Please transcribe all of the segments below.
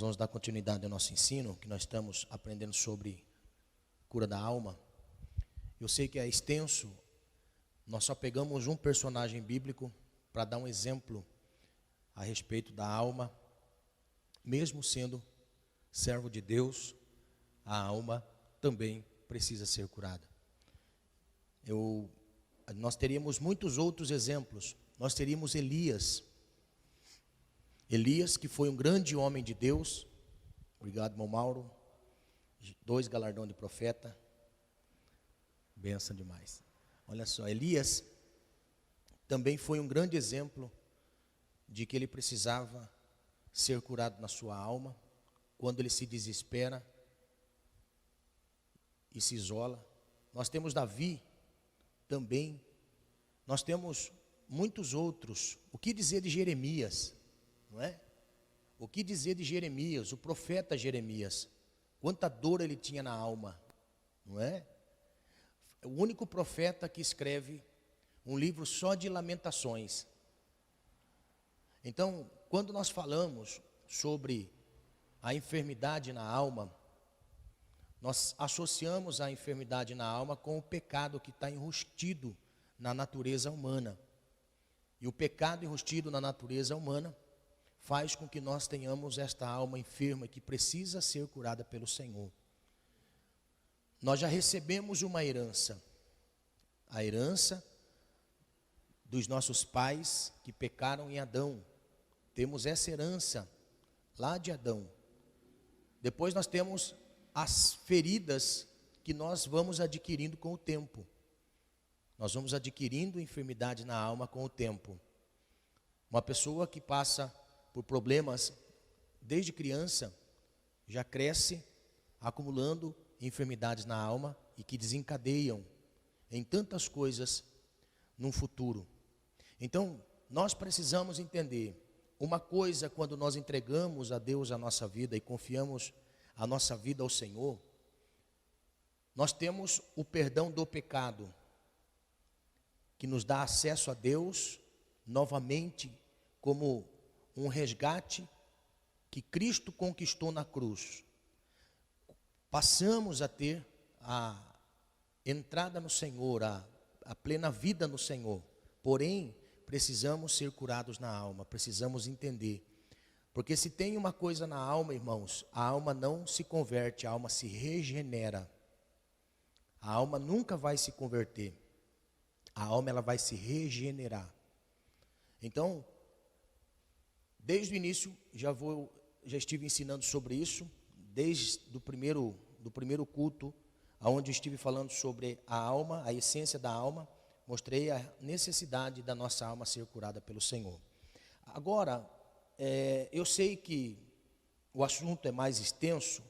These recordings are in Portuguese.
Nós vamos dar continuidade ao nosso ensino, que nós estamos aprendendo sobre cura da alma. Eu sei que é extenso, nós só pegamos um personagem bíblico para dar um exemplo a respeito da alma. Mesmo sendo servo de Deus, a alma também precisa ser curada. Nós teríamos muitos outros exemplos. Nós teríamos Elias. Elias, que foi um grande homem de Deus. Obrigado, irmão Mauro. 2 galardões de profeta. Benção demais. Olha só, Elias também foi um grande exemplo de que ele precisava ser curado na sua alma, quando ele se desespera e se isola. Nós temos Davi também. Nós temos muitos outros. O que dizer de Jeremias, não é? O que dizer de Jeremias, o profeta Jeremias? Quanta dor ele tinha na alma, não é? É o único profeta que escreve um livro só de lamentações. Então, quando nós falamos sobre a enfermidade na alma, nós associamos a enfermidade na alma com o pecado que está enrustido na natureza humana. E o pecado enrustido na natureza humana faz com que nós tenhamos esta alma enferma que precisa ser curada pelo Senhor. Nós já recebemos uma herança, a herança dos nossos pais que pecaram em Adão. Temos essa herança lá de Adão. Depois nós temos as feridas que nós vamos adquirindo com o tempo. Nós vamos adquirindo enfermidade na alma com o tempo. Uma pessoa que passa por problemas desde criança, já cresce acumulando enfermidades na alma e que desencadeiam em tantas coisas no futuro. Então, nós precisamos entender uma coisa: quando nós entregamos a Deus a nossa vida e confiamos a nossa vida ao Senhor, nós temos o perdão do pecado, que nos dá acesso a Deus novamente, como um resgate que Cristo conquistou na cruz. Passamos a ter a entrada no Senhor, a plena vida no Senhor. Porém, precisamos ser curados na alma, precisamos entender. Porque se tem uma coisa na alma, irmãos, a alma não se converte, a alma se regenera. A alma nunca vai se converter. A alma ela vai se regenerar. Então, desde o início, já estive ensinando sobre isso, desde do primeiro culto, onde estive falando sobre a alma, a essência da alma, mostrei a necessidade da nossa alma ser curada pelo Senhor. Agora, eu sei que o assunto é mais extenso,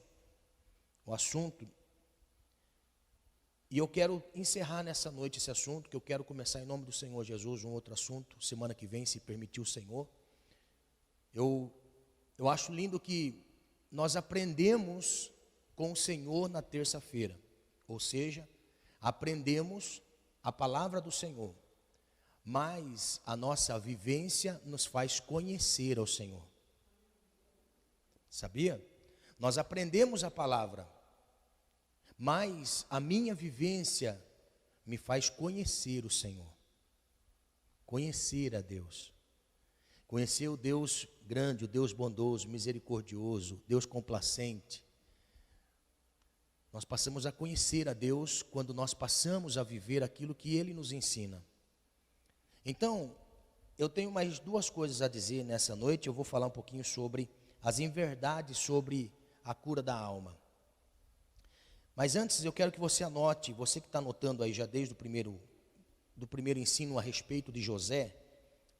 e eu quero encerrar nessa noite esse assunto, que eu quero começar em nome do Senhor Jesus, um outro assunto, semana que vem, se permitir o Senhor. Eu acho lindo que nós aprendemos com o Senhor na terça-feira, ou seja, aprendemos a palavra do Senhor, mas a nossa vivência nos faz conhecer ao Senhor. Sabia? Nós aprendemos a palavra, mas a minha vivência me faz conhecer o Senhor, conhecer a Deus, conhecer o Deus grande, o Deus bondoso, misericordioso, Deus complacente. Nós passamos a conhecer a Deus quando nós passamos a viver aquilo que Ele nos ensina. Então, eu tenho mais 2 coisas a dizer nessa noite. Eu vou falar um pouquinho sobre as inverdades sobre a cura da alma. Mas antes eu quero que você anote, você que está anotando aí já desde do primeiro ensino a respeito de José,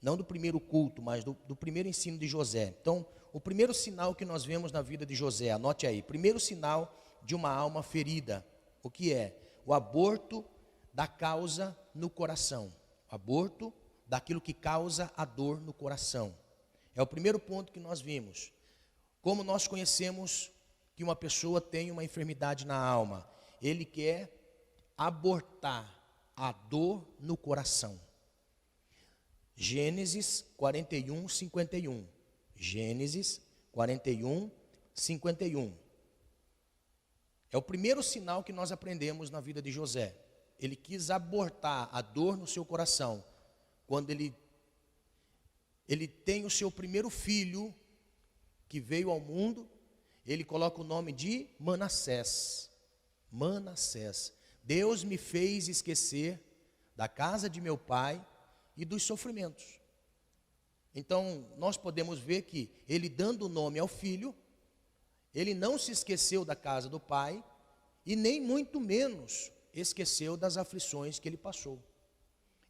não do primeiro culto, mas do primeiro ensino de José. Então, o primeiro sinal que nós vemos na vida de José, anote aí, primeiro sinal de uma alma ferida, o que é? O aborto da causa no coração, aborto daquilo que causa a dor no coração. É o primeiro ponto que nós vimos. Como nós conhecemos que uma pessoa tem uma enfermidade na alma? Ele quer abortar a dor no coração. Gênesis 41, 51. Gênesis 41, 51. É o primeiro sinal que nós aprendemos na vida de José. Ele quis abortar a dor no seu coração, quando ele tem o seu primeiro filho, que veio ao mundo, ele coloca o nome de Manassés. Manassés. Deus me fez esquecer da casa de meu pai e dos sofrimentos. Então, nós podemos ver que ele, dando o nome ao filho, ele não se esqueceu da casa do pai e nem muito menos esqueceu das aflições que ele passou.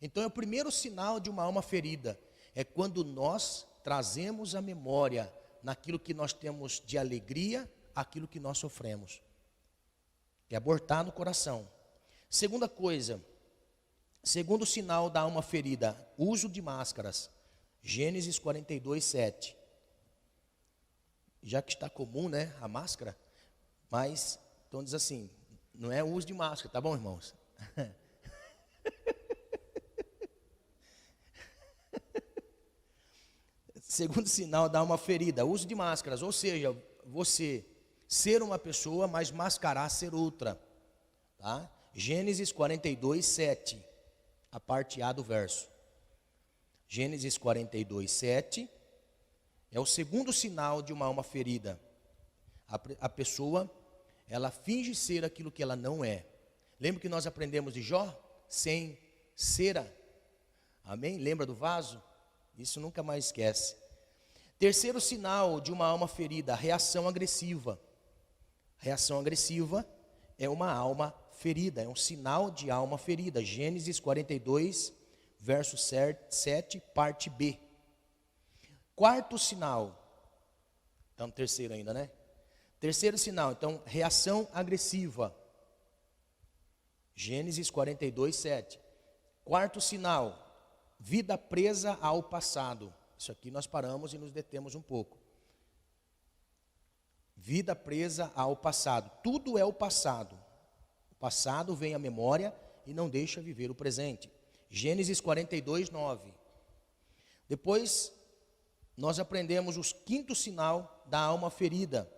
Então, é o primeiro sinal de uma alma ferida, é quando nós trazemos a memória naquilo que nós temos de alegria, aquilo que nós sofremos. É abortar no coração. Segunda coisa, segundo sinal da alma ferida, uso de máscaras. Gênesis 42, 7. Já que está comum, né, a máscara, mas, então diz assim, não é o uso de máscara, tá bom, irmãos? Segundo sinal da alma ferida, uso de máscaras, ou seja, você ser uma pessoa, mas mascarar ser outra, tá? Gênesis 42, 7, a parte A do verso. Gênesis 42, 7, é o segundo sinal de uma alma ferida. A pessoa, ela finge ser aquilo que ela não é. Lembra que nós aprendemos de Jó? Sem cera. Amém? Lembra do vaso? Isso nunca mais esquece. Terceiro sinal de uma alma ferida, reação agressiva. Reação agressiva é uma alma ferida, é um sinal de alma ferida. Gênesis 42, verso 7, parte B. Quarto sinal, está no terceiro ainda, né? Terceiro sinal, então, reação agressiva. Gênesis 42, 7. Quarto sinal, vida presa ao passado. Isso aqui nós paramos e nos detemos um pouco. Vida presa ao passado. Tudo é o passado. O passado vem à memória e não deixa viver o presente. Gênesis 42, 9. Depois, nós aprendemos o quinto sinal da alma ferida.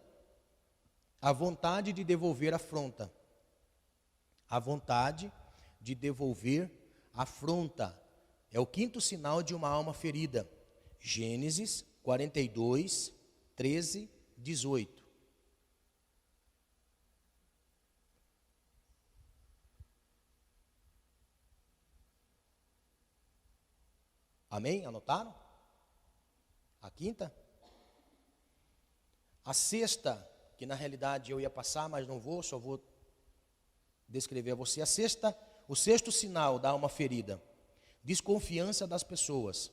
A vontade de devolver afronta. A vontade de devolver afronta. É o quinto sinal de uma alma ferida. Gênesis 42, 13, 18. Amém? Anotaram? A quinta? A sexta, que na realidade eu ia passar, mas não vou, só vou descrever a você. A sexta, o sexto sinal da alma ferida, desconfiança das pessoas.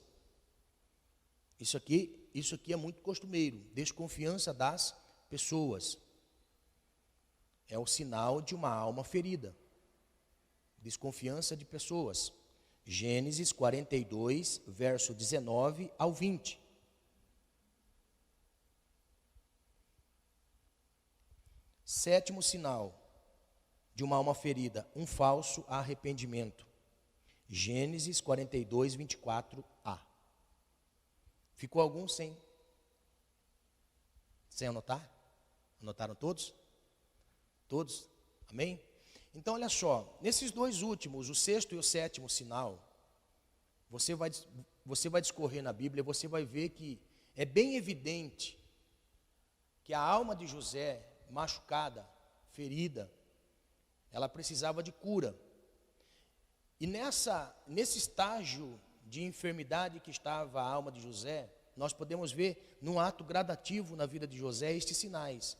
Isso aqui é muito costumeiro, desconfiança das pessoas. É o sinal de uma alma ferida. Desconfiança de pessoas. Gênesis 42, verso 19 ao 20. Sétimo sinal de uma alma ferida, um falso arrependimento. Gênesis 42, 24a. Ficou algum sem anotar? Anotaram todos? Todos? Amém? Então, olha só, nesses dois últimos, o sexto e o sétimo sinal, você vai discorrer na Bíblia, você vai ver que é bem evidente que a alma de José, machucada, ferida, ela precisava de cura. E nesse estágio de enfermidade que estava a alma de José, nós podemos ver num ato gradativo na vida de José estes sinais.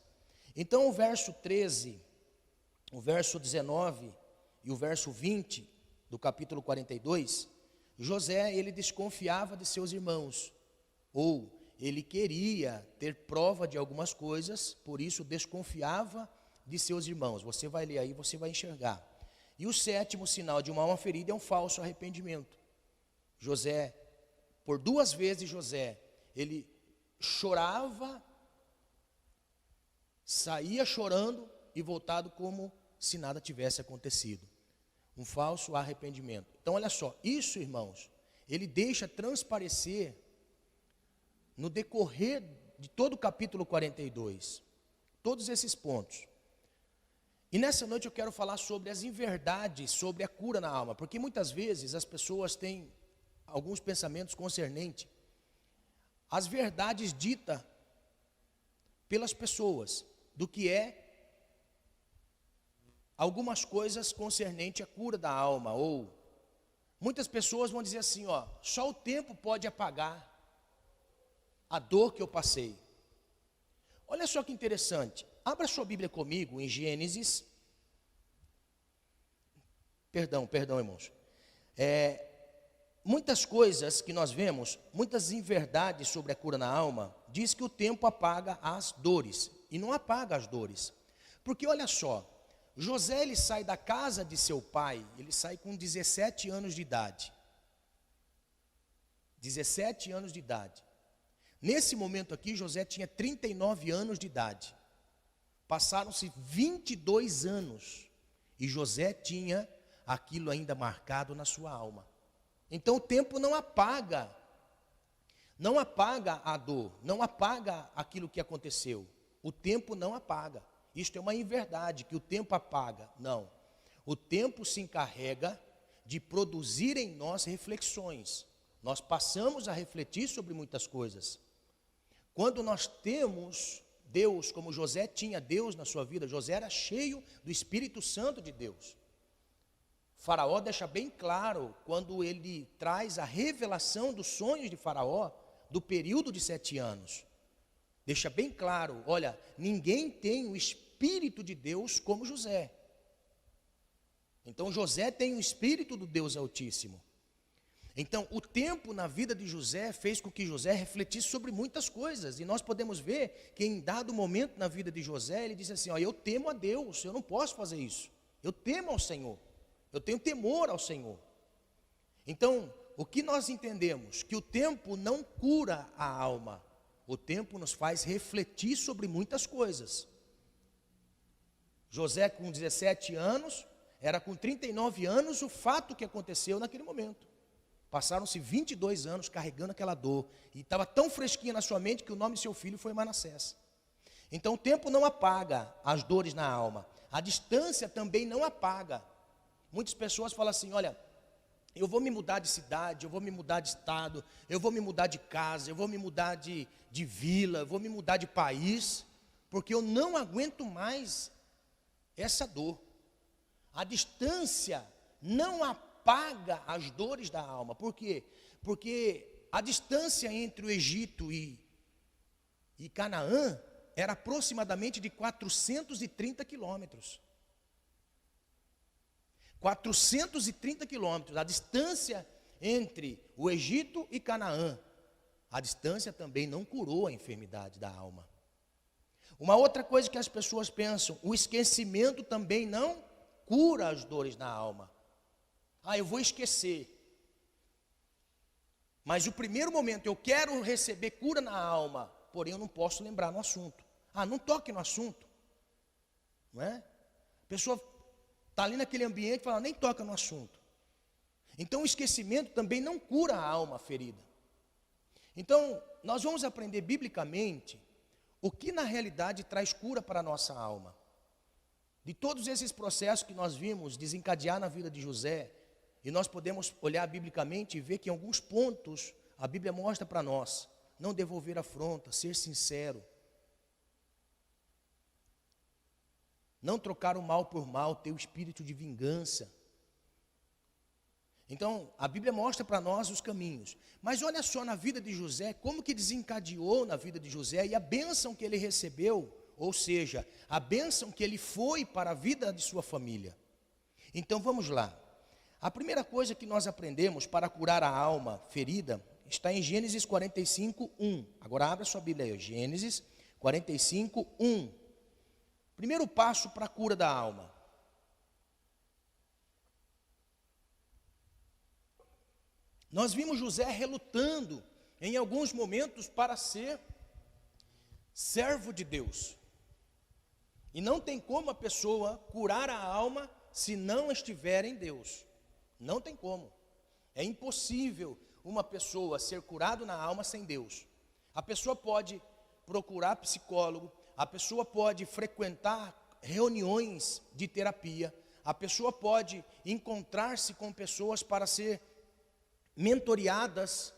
Então o verso 13, o verso 19 e o verso 20 do capítulo 42, José, ele desconfiava de seus irmãos, ou ele queria ter prova de algumas coisas, por isso desconfiava de seus irmãos. Você vai ler aí, você vai enxergar. E o sétimo sinal de uma alma ferida é um falso arrependimento. José, por duas vezes José, ele chorava, saía chorando e voltado como se nada tivesse acontecido. Um falso arrependimento. Então olha só, isso, irmãos, ele deixa transparecer no decorrer de todo o capítulo 42. Todos esses pontos. E nessa noite eu quero falar sobre as inverdades, sobre a cura na alma, porque muitas vezes as pessoas têm alguns pensamentos concernentes às verdades ditas pelas pessoas, do que é algumas coisas concernentes à cura da alma, ou muitas pessoas vão dizer assim, ó, só o tempo pode apagar a dor que eu passei. Olha só que interessante, abra sua Bíblia comigo em Gênesis, perdão irmãos, muitas coisas que nós vemos, muitas inverdades sobre a cura na alma, diz que o tempo apaga as dores, e não apaga as dores, porque olha só, José ele sai da casa de seu pai, ele sai com 17 anos de idade, 17 anos de idade, nesse momento aqui José tinha 39 anos de idade, passaram-se 22 anos, e José tinha aquilo ainda marcado na sua alma. Então o tempo não apaga a dor, não apaga aquilo que aconteceu. O tempo não apaga. Isto é uma inverdade, que o tempo apaga. Não. O tempo se encarrega de produzir em nós reflexões. Nós passamos a refletir sobre muitas coisas. Quando nós temos Deus, como José tinha Deus na sua vida, José era cheio do Espírito Santo de Deus. Faraó deixa bem claro, quando ele traz a revelação dos sonhos de Faraó, do período de 7 anos. Deixa bem claro, olha, ninguém tem o Espírito de Deus como José. Então José tem o Espírito do Deus Altíssimo. Então o tempo na vida de José fez com que José refletisse sobre muitas coisas. E nós podemos ver que em dado momento na vida de José, ele disse assim, ó, eu temo a Deus, eu não posso fazer isso. Eu temo ao Senhor. Eu tenho temor ao Senhor. Então, o que nós entendemos? Que o tempo não cura a alma. O tempo nos faz refletir sobre muitas coisas. José com 17 anos, era com 39 anos o fato que aconteceu naquele momento. Passaram-se 22 anos carregando aquela dor. E estava tão fresquinha na sua mente que o nome do seu filho foi Manassés. Então o tempo não apaga as dores na alma. A distância também não apaga. Muitas pessoas falam assim, olha, eu vou me mudar de cidade, eu vou me mudar de estado, eu vou me mudar de casa, eu vou me mudar de vila, eu vou me mudar de país, porque eu não aguento mais essa dor. A distância não apaga as dores da alma. Por quê? Porque a distância entre o Egito e Canaã era aproximadamente de 430 quilômetros. 430 quilômetros, a distância entre o Egito e Canaã. A distância também não curou a enfermidade da alma. Uma outra coisa que as pessoas pensam, o esquecimento também não cura as dores na alma. Ah, eu vou esquecer. Mas o primeiro momento, eu quero receber cura na alma, porém eu não posso lembrar no assunto. Ah, não toque no assunto. Não é? A pessoa está ali naquele ambiente e fala, nem toca no assunto. Então o esquecimento também não cura a alma ferida. Então, nós vamos aprender biblicamente o que na realidade traz cura para a nossa alma. De todos esses processos que nós vimos desencadear na vida de José, e nós podemos olhar biblicamente e ver que em alguns pontos a Bíblia mostra para nós, não devolver afronta, ser sincero, não trocar o mal por mal, ter o espírito de vingança. Então, a Bíblia mostra para nós os caminhos. Mas olha só na vida de José, como que desencadeou na vida de José e a bênção que ele recebeu, ou seja, a bênção que ele foi para a vida de sua família. Então, vamos lá. A primeira coisa que nós aprendemos para curar a alma ferida está em Gênesis 45, 1. Agora abra sua Bíblia aí, Gênesis 45, 1. Primeiro passo para a cura da alma. Nós vimos José relutando em alguns momentos para ser servo de Deus. E não tem como a pessoa curar a alma se não estiver em Deus. Não tem como. É impossível uma pessoa ser curada na alma sem Deus. A pessoa pode procurar psicólogo, a pessoa pode frequentar reuniões de terapia, a pessoa pode encontrar-se com pessoas para ser mentoreadas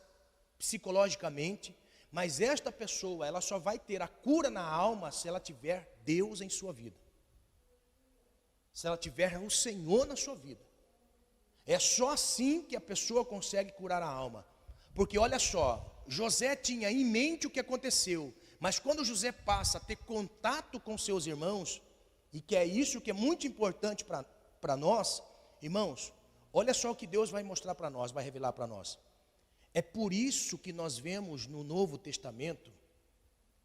psicologicamente, mas esta pessoa, ela só vai ter a cura na alma se ela tiver Deus em sua vida. Se ela tiver o Senhor na sua vida. É só assim que a pessoa consegue curar a alma. Porque olha só, José tinha em mente o que aconteceu, mas quando José passa a ter contato com seus irmãos, e que é isso que é muito importante para nós, irmãos, olha só o que Deus vai mostrar para nós, vai revelar para nós. É por isso que nós vemos no Novo Testamento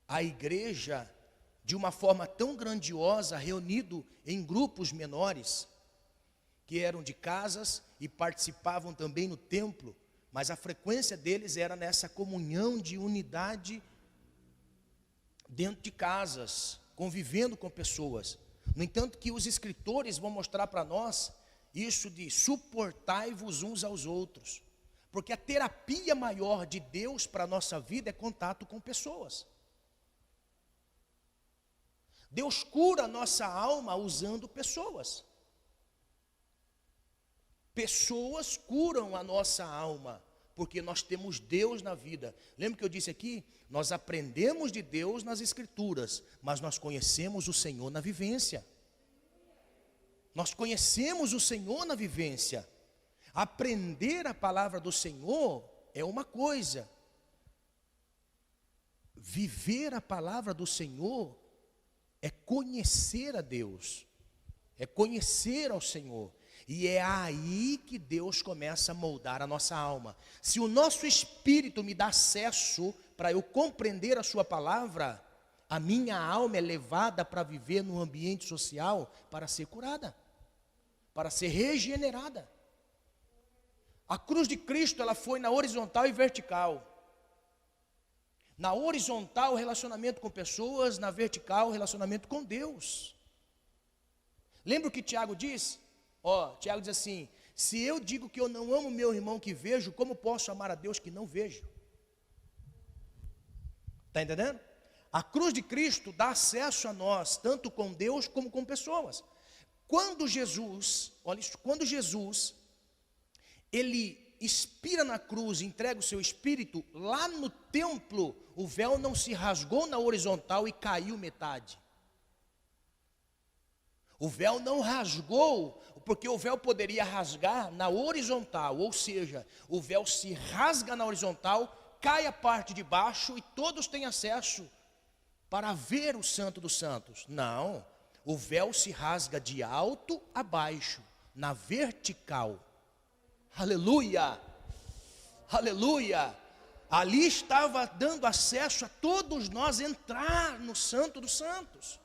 a igreja de uma forma tão grandiosa, reunido em grupos menores, que eram de casas e participavam também no templo, mas a frequência deles era nessa comunhão de unidade dentro de casas, convivendo com pessoas. No entanto que os escritores vão mostrar para nós isso de suportai-vos uns aos outros. Porque a terapia maior de Deus para a nossa vida é contato com pessoas. Deus cura a nossa alma usando pessoas. Pessoas curam a nossa alma, porque nós temos Deus na vida. Lembra que eu disse aqui? Nós aprendemos de Deus nas Escrituras, mas nós conhecemos o Senhor na vivência. Nós conhecemos o Senhor na vivência. Aprender a palavra do Senhor é uma coisa. Viver a palavra do Senhor é conhecer a Deus, é conhecer ao Senhor. E é aí que Deus começa a moldar a nossa alma. Se o nosso espírito me dá acesso para eu compreender a sua palavra, a minha alma é levada para viver num ambiente social para ser curada, para ser regenerada. A cruz de Cristo, ela foi na horizontal e vertical. Na horizontal, relacionamento com pessoas, na vertical, relacionamento com Deus. Lembra o que Tiago diz? Tiago diz assim: se eu digo que eu não amo meu irmão que vejo, como posso amar a Deus que não vejo? Está entendendo? A cruz de Cristo dá acesso a nós, tanto com Deus como com pessoas. Quando Jesus, olha isso, quando Jesus, ele expira na cruz, entrega o seu espírito, lá no templo, o véu não se rasgou na horizontal e caiu metade. O véu não rasgou, porque o véu poderia rasgar na horizontal, ou seja, o véu se rasga na horizontal, cai a parte de baixo e todos têm acesso para ver o Santo dos Santos. Não, o véu se rasga de alto a baixo, na vertical. Aleluia, aleluia. Ali estava dando acesso a todos nós entrar no Santo dos Santos.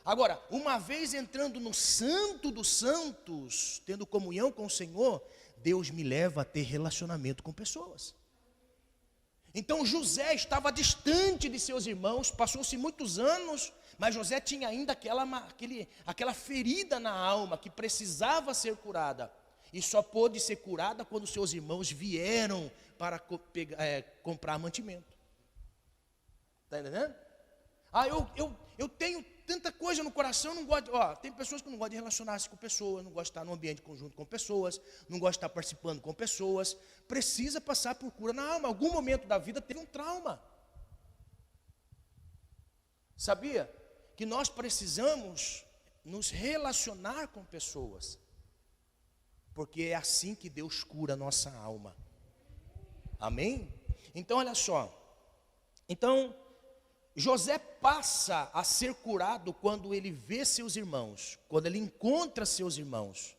Agora, uma vez entrando no Santo dos Santos, tendo comunhão com o Senhor, Deus me leva a ter relacionamento com pessoas. Então José estava distante de seus irmãos, passou-se muitos anos, mas José tinha ainda aquela ferida na alma que precisava ser curada. E só pôde ser curada quando seus irmãos vieram para comprar mantimento. Está entendendo? Eu tenho tanta coisa no coração, não gosto. Tem pessoas que não gostam de relacionar-se com pessoas, não gostam de estar no ambiente conjunto com pessoas, não gostam de estar participando com pessoas. Precisa passar por cura na alma. Algum momento da vida teve um trauma. Sabia que nós precisamos nos relacionar com pessoas, porque é assim que Deus cura a nossa alma. Amém? Então olha só. Então José passa a ser curado quando ele vê seus irmãos, quando ele encontra seus irmãos,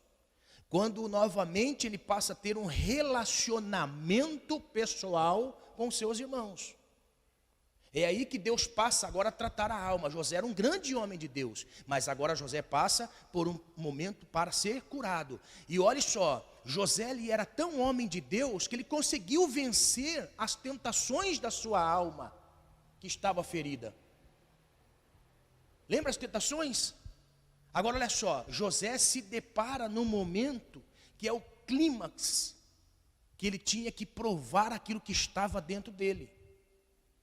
quando novamente ele passa a ter um relacionamento pessoal com seus irmãos. É aí que Deus passa agora a tratar a alma. José era um grande homem de Deus, mas agora José passa por um momento para ser curado. E olha só, José ele era tão homem de Deus que ele conseguiu vencer as tentações da sua alma que estava ferida. Lembra as tentações? Agora olha só, José se depara num momento que é o clímax, que ele tinha que provar aquilo que estava dentro dele.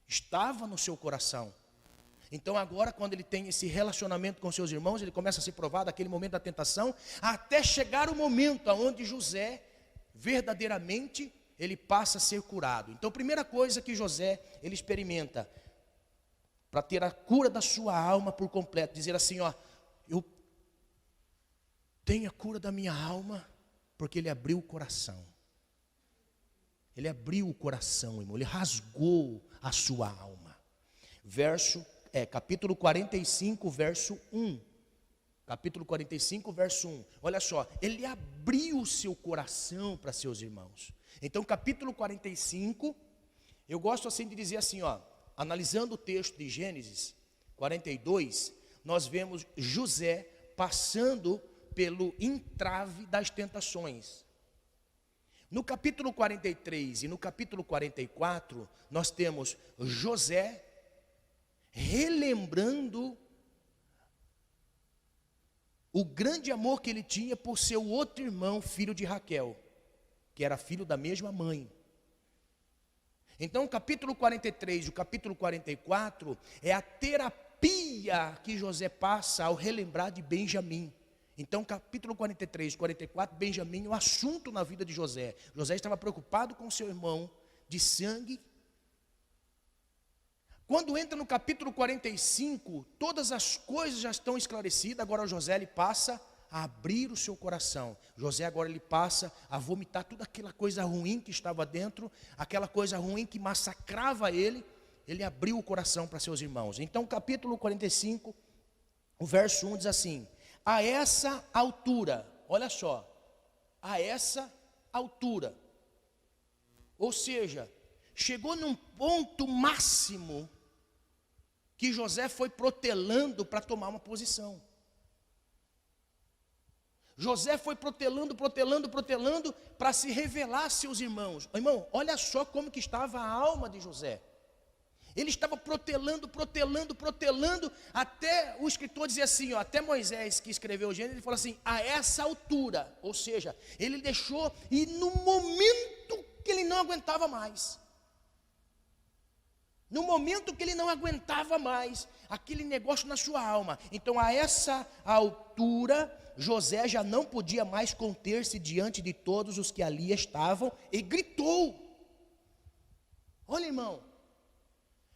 estava no seu coração. Então agora, quando ele tem esse relacionamento com seus irmãos, ele começa a ser provado aquele momento da tentação, até chegar o momento onde José, verdadeiramente, ele passa a ser curado. Então, a primeira coisa que José, ele experimenta, para ter a cura da sua alma por completo, dizer assim, ó, eu tenho a cura da minha alma, porque ele abriu o coração. Ele abriu o coração, irmão, ele rasgou a sua alma. Capítulo 45, verso 1. Capítulo 45, verso 1. Olha só, ele abriu o seu coração para seus irmãos. Então, capítulo 45, eu gosto assim de dizer assim, ó, analisando o texto de Gênesis 42, nós vemos José passando pelo entrave das tentações. No capítulo 43 e no capítulo 44, nós temos José relembrando o grande amor que ele tinha por seu outro irmão, filho de Raquel, que era filho da mesma mãe. Então, o capítulo 43 e o capítulo 44 é a terapia que José passa ao relembrar de Benjamim. Então, capítulo 43 e 44, Benjamim, o assunto na vida de José. José estava preocupado com seu irmão de sangue. Quando entra no capítulo 45, todas as coisas já estão esclarecidas. Agora José, ele passa a abrir o seu coração. José agora ele passa a vomitar toda aquela coisa ruim que estava dentro, aquela coisa ruim que massacrava ele. Ele abriu o coração para seus irmãos. Então, capítulo 45, o verso 1 diz assim: a essa altura, olha só, a essa altura, ou seja, chegou num ponto máximo que José foi protelando para tomar uma posição. José foi protelando para se revelar a seus irmãos. Irmão, olha só como que estava a alma de José. Ele estava protelando, até o escritor dizia assim, ó, até Moisés que escreveu o Gênesis, ele falou assim, a essa altura, ou seja, ele deixou, e no momento que ele não aguentava mais, aquele negócio na sua alma, então a essa altura, José já não podia mais conter-se diante de todos os que ali estavam, e gritou. Olha, irmão,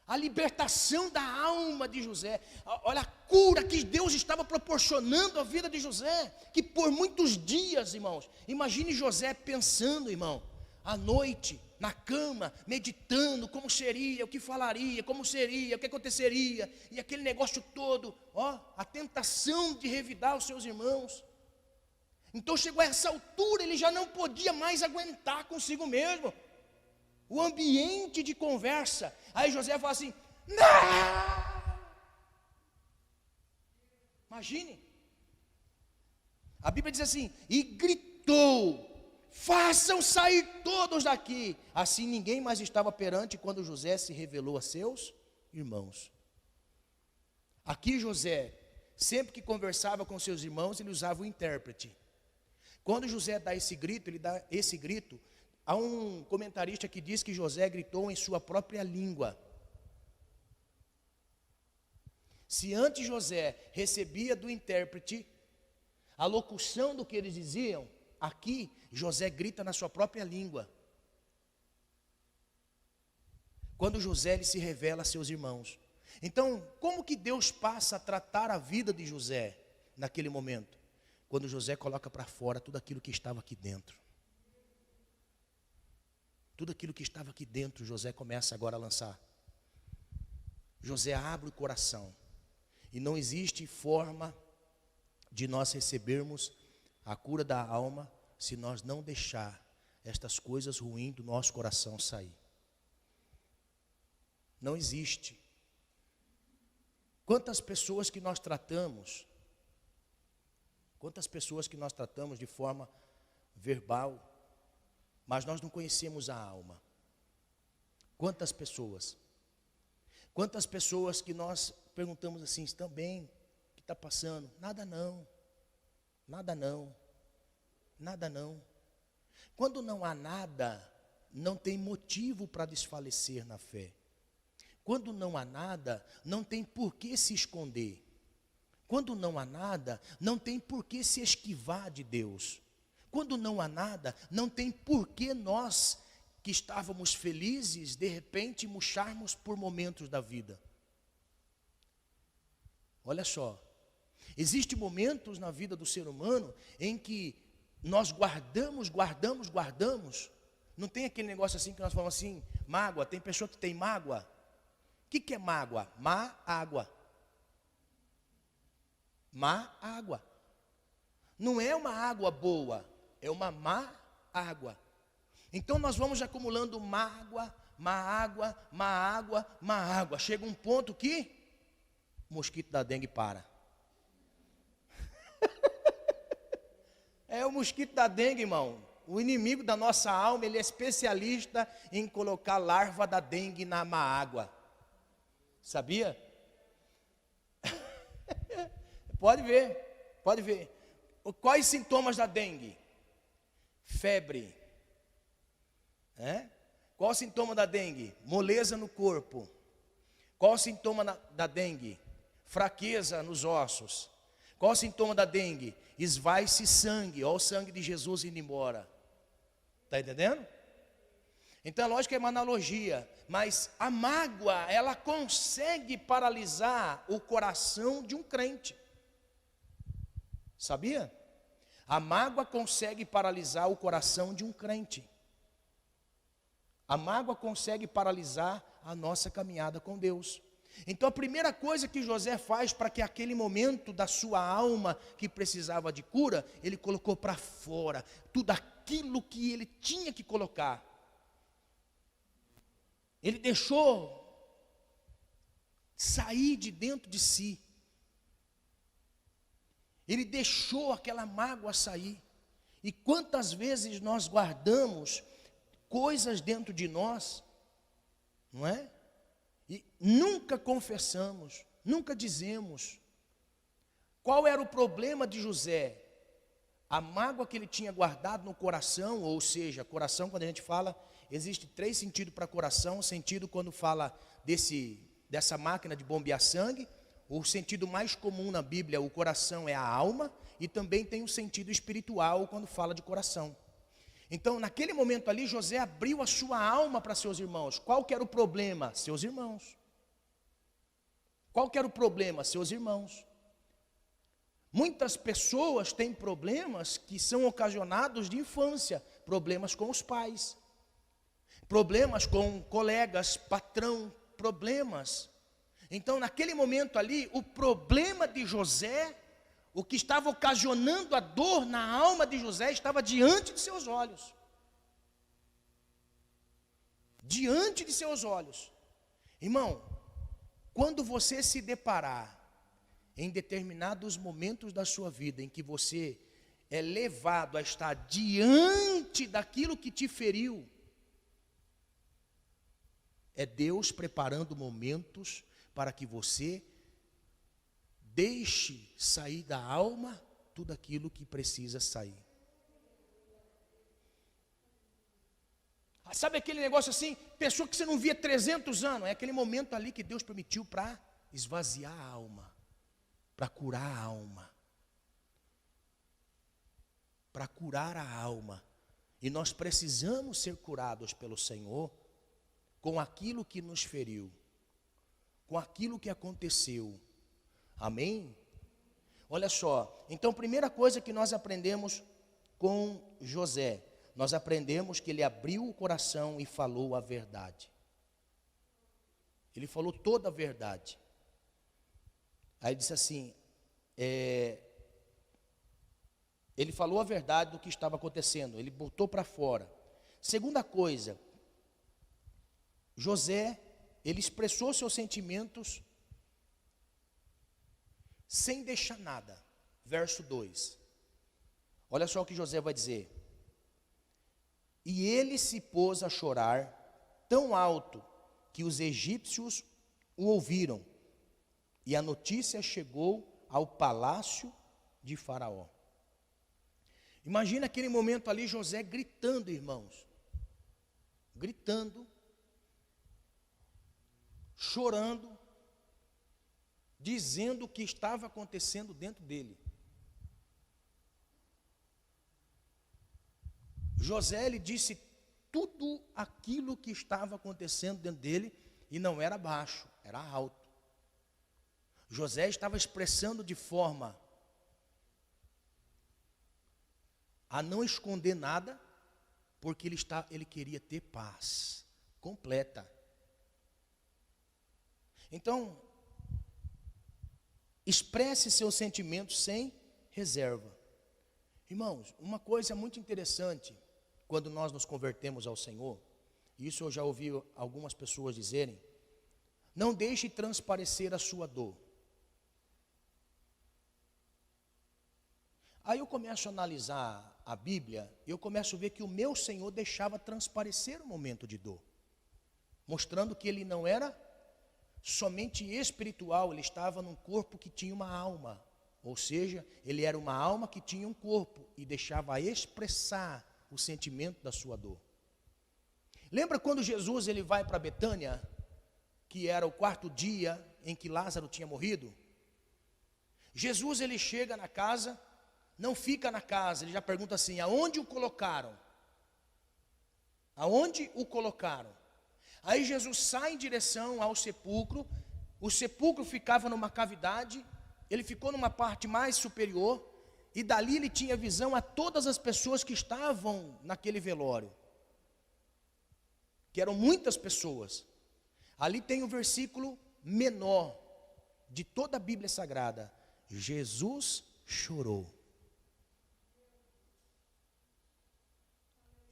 a libertação da alma de José, olha a cura que Deus estava proporcionando à vida de José, que por muitos dias, irmãos, imagine José pensando, irmão, à noite, na cama, meditando como seria, o que falaria, como seria, o que aconteceria, e aquele negócio todo, ó, a tentação de revidar os seus irmãos. Então chegou a essa altura, ele já não podia mais aguentar consigo mesmo o ambiente de conversa. Aí José fala assim, não! Imagine, a Bíblia diz assim, e gritou, façam sair todos daqui. Assim ninguém mais estava perante quando José se revelou a seus irmãos. Aqui José, sempre que conversava com seus irmãos, ele usava o intérprete. Quando José dá esse grito, ele dá esse grito. Há um comentarista que diz que José gritou em sua própria língua. Se antes José recebia do intérprete a locução do que eles diziam, aqui José grita na sua própria língua. Quando José ele se revela a seus irmãos. Então, como que Deus passa a tratar a vida de José naquele momento? Quando José coloca para fora tudo aquilo que estava aqui dentro. Tudo aquilo que estava aqui dentro, José começa agora a lançar. José abre o coração. E não existe forma de nós recebermos a cura da alma se nós não deixar estas coisas ruins do nosso coração sair. Não existe. Quantas pessoas que nós tratamos de forma verbal, mas nós não conhecemos a alma. Quantas pessoas que nós perguntamos assim, estão bem, o que está passando? Nada não. Quando não há nada, não tem motivo para desfalecer na fé. Quando não há nada, não tem por que se esconder. Quando não há nada, não tem por que se esquivar de Deus. Quando não há nada, não tem por que nós, que estávamos felizes, de repente murcharmos por momentos da vida. Olha só, existem momentos na vida do ser humano em que nós guardamos. Não tem aquele negócio assim que nós falamos assim, mágoa, tem pessoa que tem mágoa. O que é mágoa? Má água. Má água. Não é uma água boa, é uma má água. Então nós vamos acumulando mágoa. Chega um ponto que o mosquito da dengue para. É o mosquito da dengue, irmão. O inimigo da nossa alma, ele é especialista em colocar larva da dengue na má água. Sabia? Pode ver. Quais sintomas da dengue? Febre. Qual o sintoma da dengue? Moleza no corpo. Qual o sintoma da dengue? Fraqueza nos ossos. Qual o sintoma da dengue? Esvai-se sangue. Olha o sangue de Jesus indo embora. Está entendendo? Então é lógico que é uma analogia, mas a mágoa, ela consegue paralisar o coração de um crente. Sabia? A mágoa consegue paralisar o coração de um crente. A mágoa consegue paralisar a nossa caminhada com Deus. Então a primeira coisa que José faz para que aquele momento da sua alma que precisava de cura, ele colocou para fora tudo aquilo que ele tinha que colocar. Ele deixou sair de dentro de si. Ele deixou aquela mágoa sair. E quantas vezes nós guardamos coisas dentro de nós, não é? E nunca confessamos, nunca dizemos. Qual era o problema de José? A mágoa que ele tinha guardado no coração, ou seja, coração, quando a gente fala, existe 3 sentidos para coração. O sentido quando fala dessa máquina de bombear sangue. O sentido mais comum na Bíblia, o coração é a alma. E também tem o sentido espiritual quando fala de coração. Então, naquele momento ali, José abriu a sua alma para seus irmãos. Qual que era o problema? Seus irmãos. Qual que era o problema? Seus irmãos. Muitas pessoas têm problemas que são ocasionados de infância. Problemas com os pais. Problemas com colegas, patrão, problemas. Então, naquele momento ali, o problema de José, o que estava ocasionando a dor na alma de José, estava diante de seus olhos. Diante de seus olhos. Irmão, quando você se deparar em determinados momentos da sua vida, em que você é levado a estar diante daquilo que te feriu, é Deus preparando momentos para que você deixe sair da alma tudo aquilo que precisa sair. Sabe aquele negócio assim, pessoa que você não via 300 anos, é aquele momento ali que Deus permitiu para esvaziar a alma, para curar a alma. Para curar a alma. E nós precisamos ser curados pelo Senhor com aquilo que nos feriu, com aquilo que aconteceu. Amém? Olha só, então primeira coisa que nós aprendemos com José, nós aprendemos que ele abriu o coração e falou a verdade. Ele falou toda a verdade. Aí disse assim, ele falou a verdade do que estava acontecendo, ele botou para fora. Segunda coisa, José, ele expressou seus sentimentos sem deixar nada. Verso 2. Olha só o que José vai dizer. E ele se pôs a chorar tão alto que os egípcios o ouviram. E a notícia chegou ao palácio de Faraó. Imagina aquele momento ali, José gritando, irmãos. Gritando. chorando, dizendo o que estava acontecendo dentro dele. José, ele disse tudo aquilo que estava acontecendo dentro dele, e não era baixo, era alto. José estava expressando de forma a não esconder nada, porque ele queria ter paz completa. Então, expresse seus sentimentos sem reserva. Irmãos, uma coisa muito interessante, quando nós nos convertemos ao Senhor, isso eu já ouvi algumas pessoas dizerem, não deixe transparecer a sua dor. Aí eu começo a analisar a Bíblia, e eu começo a ver que o meu Senhor deixava transparecer o momento de dor, mostrando que ele não era somente espiritual, ele estava num corpo que tinha uma alma, ou seja, ele era uma alma que tinha um corpo, e deixava expressar o sentimento da sua dor. Lembra quando Jesus ele vai para Betânia, que era o 4º dia em que Lázaro tinha morrido? Jesus ele chega na casa, não fica na casa, ele já pergunta assim, aonde o colocaram? Aonde o colocaram? Aí Jesus sai em direção ao sepulcro, o sepulcro ficava numa cavidade, ele ficou numa parte mais superior, e dali ele tinha visão a todas as pessoas que estavam naquele velório, que eram muitas pessoas. Ali tem o versículo menor de toda a Bíblia Sagrada, Jesus chorou.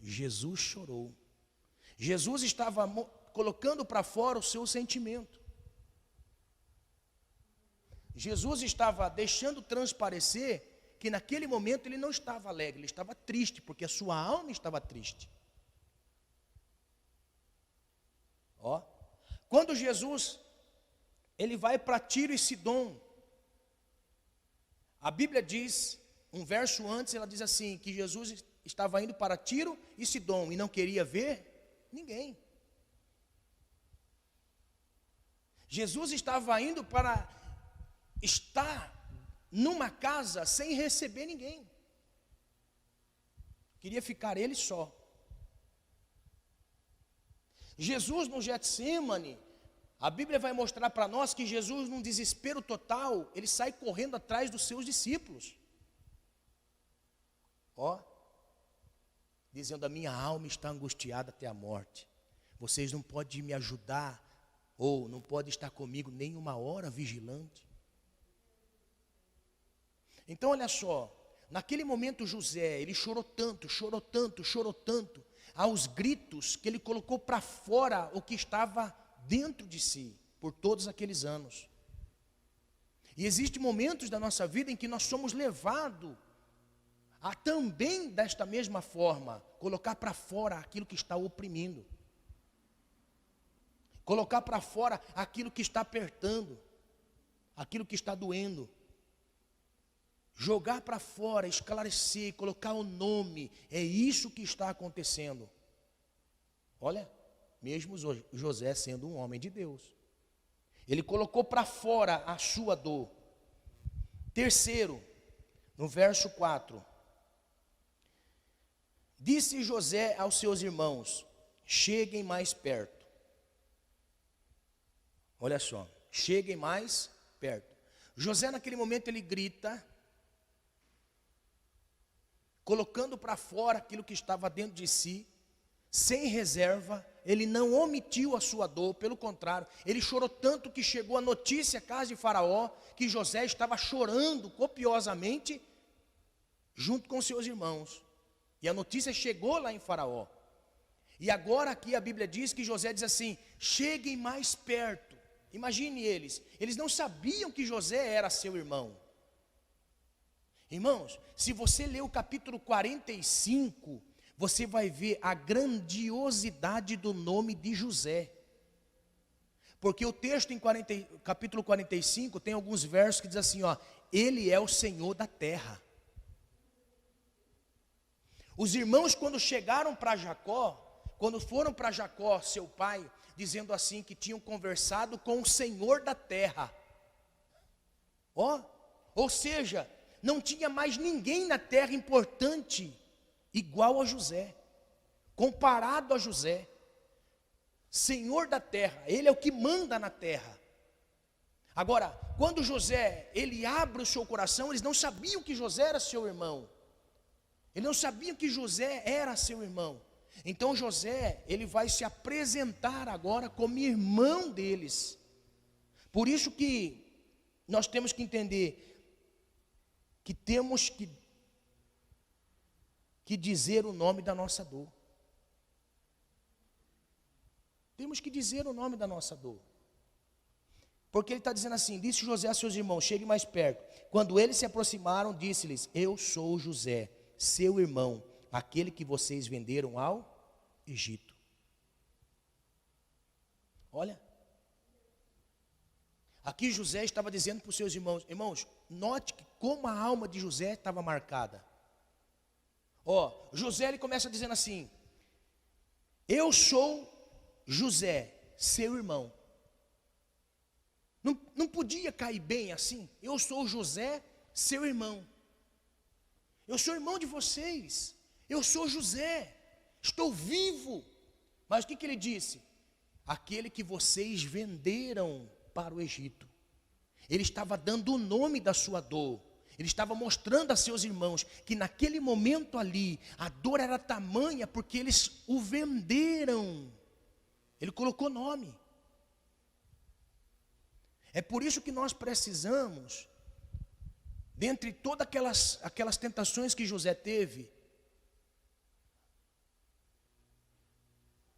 Jesus chorou. Jesus estava colocando para fora o seu sentimento. Jesus estava deixando transparecer que naquele momento ele não estava alegre, ele estava triste, porque a sua alma estava triste. Ó, quando Jesus ele vai para Tiro e Sidom, a Bíblia diz, um verso antes, ela diz assim, que Jesus estava indo para Tiro e Sidom e não queria ver ninguém. Jesus estava indo para estar numa casa sem receber ninguém. Queria ficar ele só. Jesus no Getsêmani, a Bíblia vai mostrar para nós que Jesus, num desespero total, ele sai correndo atrás dos seus discípulos. Ó, dizendo, a minha alma está angustiada até a morte. Vocês não podem me ajudar, ou não podem estar comigo nem uma hora vigilante. Então olha só, naquele momento José, ele chorou tanto, chorou tanto, chorou tanto, aos gritos que ele colocou para fora o que estava dentro de si, por todos aqueles anos. E existem momentos da nossa vida em que nós somos levados a também, desta mesma forma, colocar para fora aquilo que está oprimindo. Colocar para fora aquilo que está apertando, aquilo que está doendo. Jogar para fora, esclarecer, colocar o nome, é isso que está acontecendo. Olha, mesmo José sendo um homem de Deus, ele colocou para fora a sua dor. Terceiro, no verso 4, disse José aos seus irmãos, cheguem mais perto. Olha só, cheguem mais perto. José naquele momento ele grita, colocando para fora aquilo que estava dentro de si, sem reserva, ele não omitiu a sua dor, pelo contrário, ele chorou tanto que chegou a notícia à casa de Faraó, que José estava chorando copiosamente, junto com seus irmãos, e a notícia chegou lá em Faraó, e agora aqui a Bíblia diz que José diz assim, cheguem mais perto. Imagine eles não sabiam que José era seu irmão. Irmãos, se você ler o capítulo 45, você vai ver a grandiosidade do nome de José. Porque o texto em capítulo 45 tem alguns versos que diz assim, ó, ele é o Senhor da terra. Os irmãos quando chegaram para Jacó, quando foram para Jacó, seu pai, dizendo assim que tinham conversado com o Senhor da terra. Ou seja, não tinha mais ninguém na terra importante igual a José, comparado a José. Senhor da terra, ele é o que manda na terra. Agora, quando José, ele abre o seu coração, eles não sabiam que José era seu irmão. Eles não sabiam que José era seu irmão. Então José, ele vai se apresentar agora como irmão deles. Por isso que nós temos que entender que temos que dizer o nome da nossa dor. Temos que dizer o nome da nossa dor. Porque ele está dizendo assim, disse José a seus irmãos, cheguem mais perto. Quando eles se aproximaram, disse-lhes, eu sou José, seu irmão, aquele que vocês venderam ao Egito. Olha, aqui José estava dizendo para os seus irmãos, irmãos, note que como a alma de José estava marcada. José ele começa dizendo assim, eu sou José, seu irmão. Não podia cair bem assim, eu sou José, seu irmão. Eu sou irmão de vocês, eu sou José, estou vivo. Mas o que ele disse? Aquele que vocês venderam para o Egito. Ele estava dando o nome da sua dor. Ele estava mostrando a seus irmãos que naquele momento ali, a dor era tamanha porque eles o venderam. Ele colocou nome. É por isso que nós precisamos, dentre todas aquelas tentações que José teve,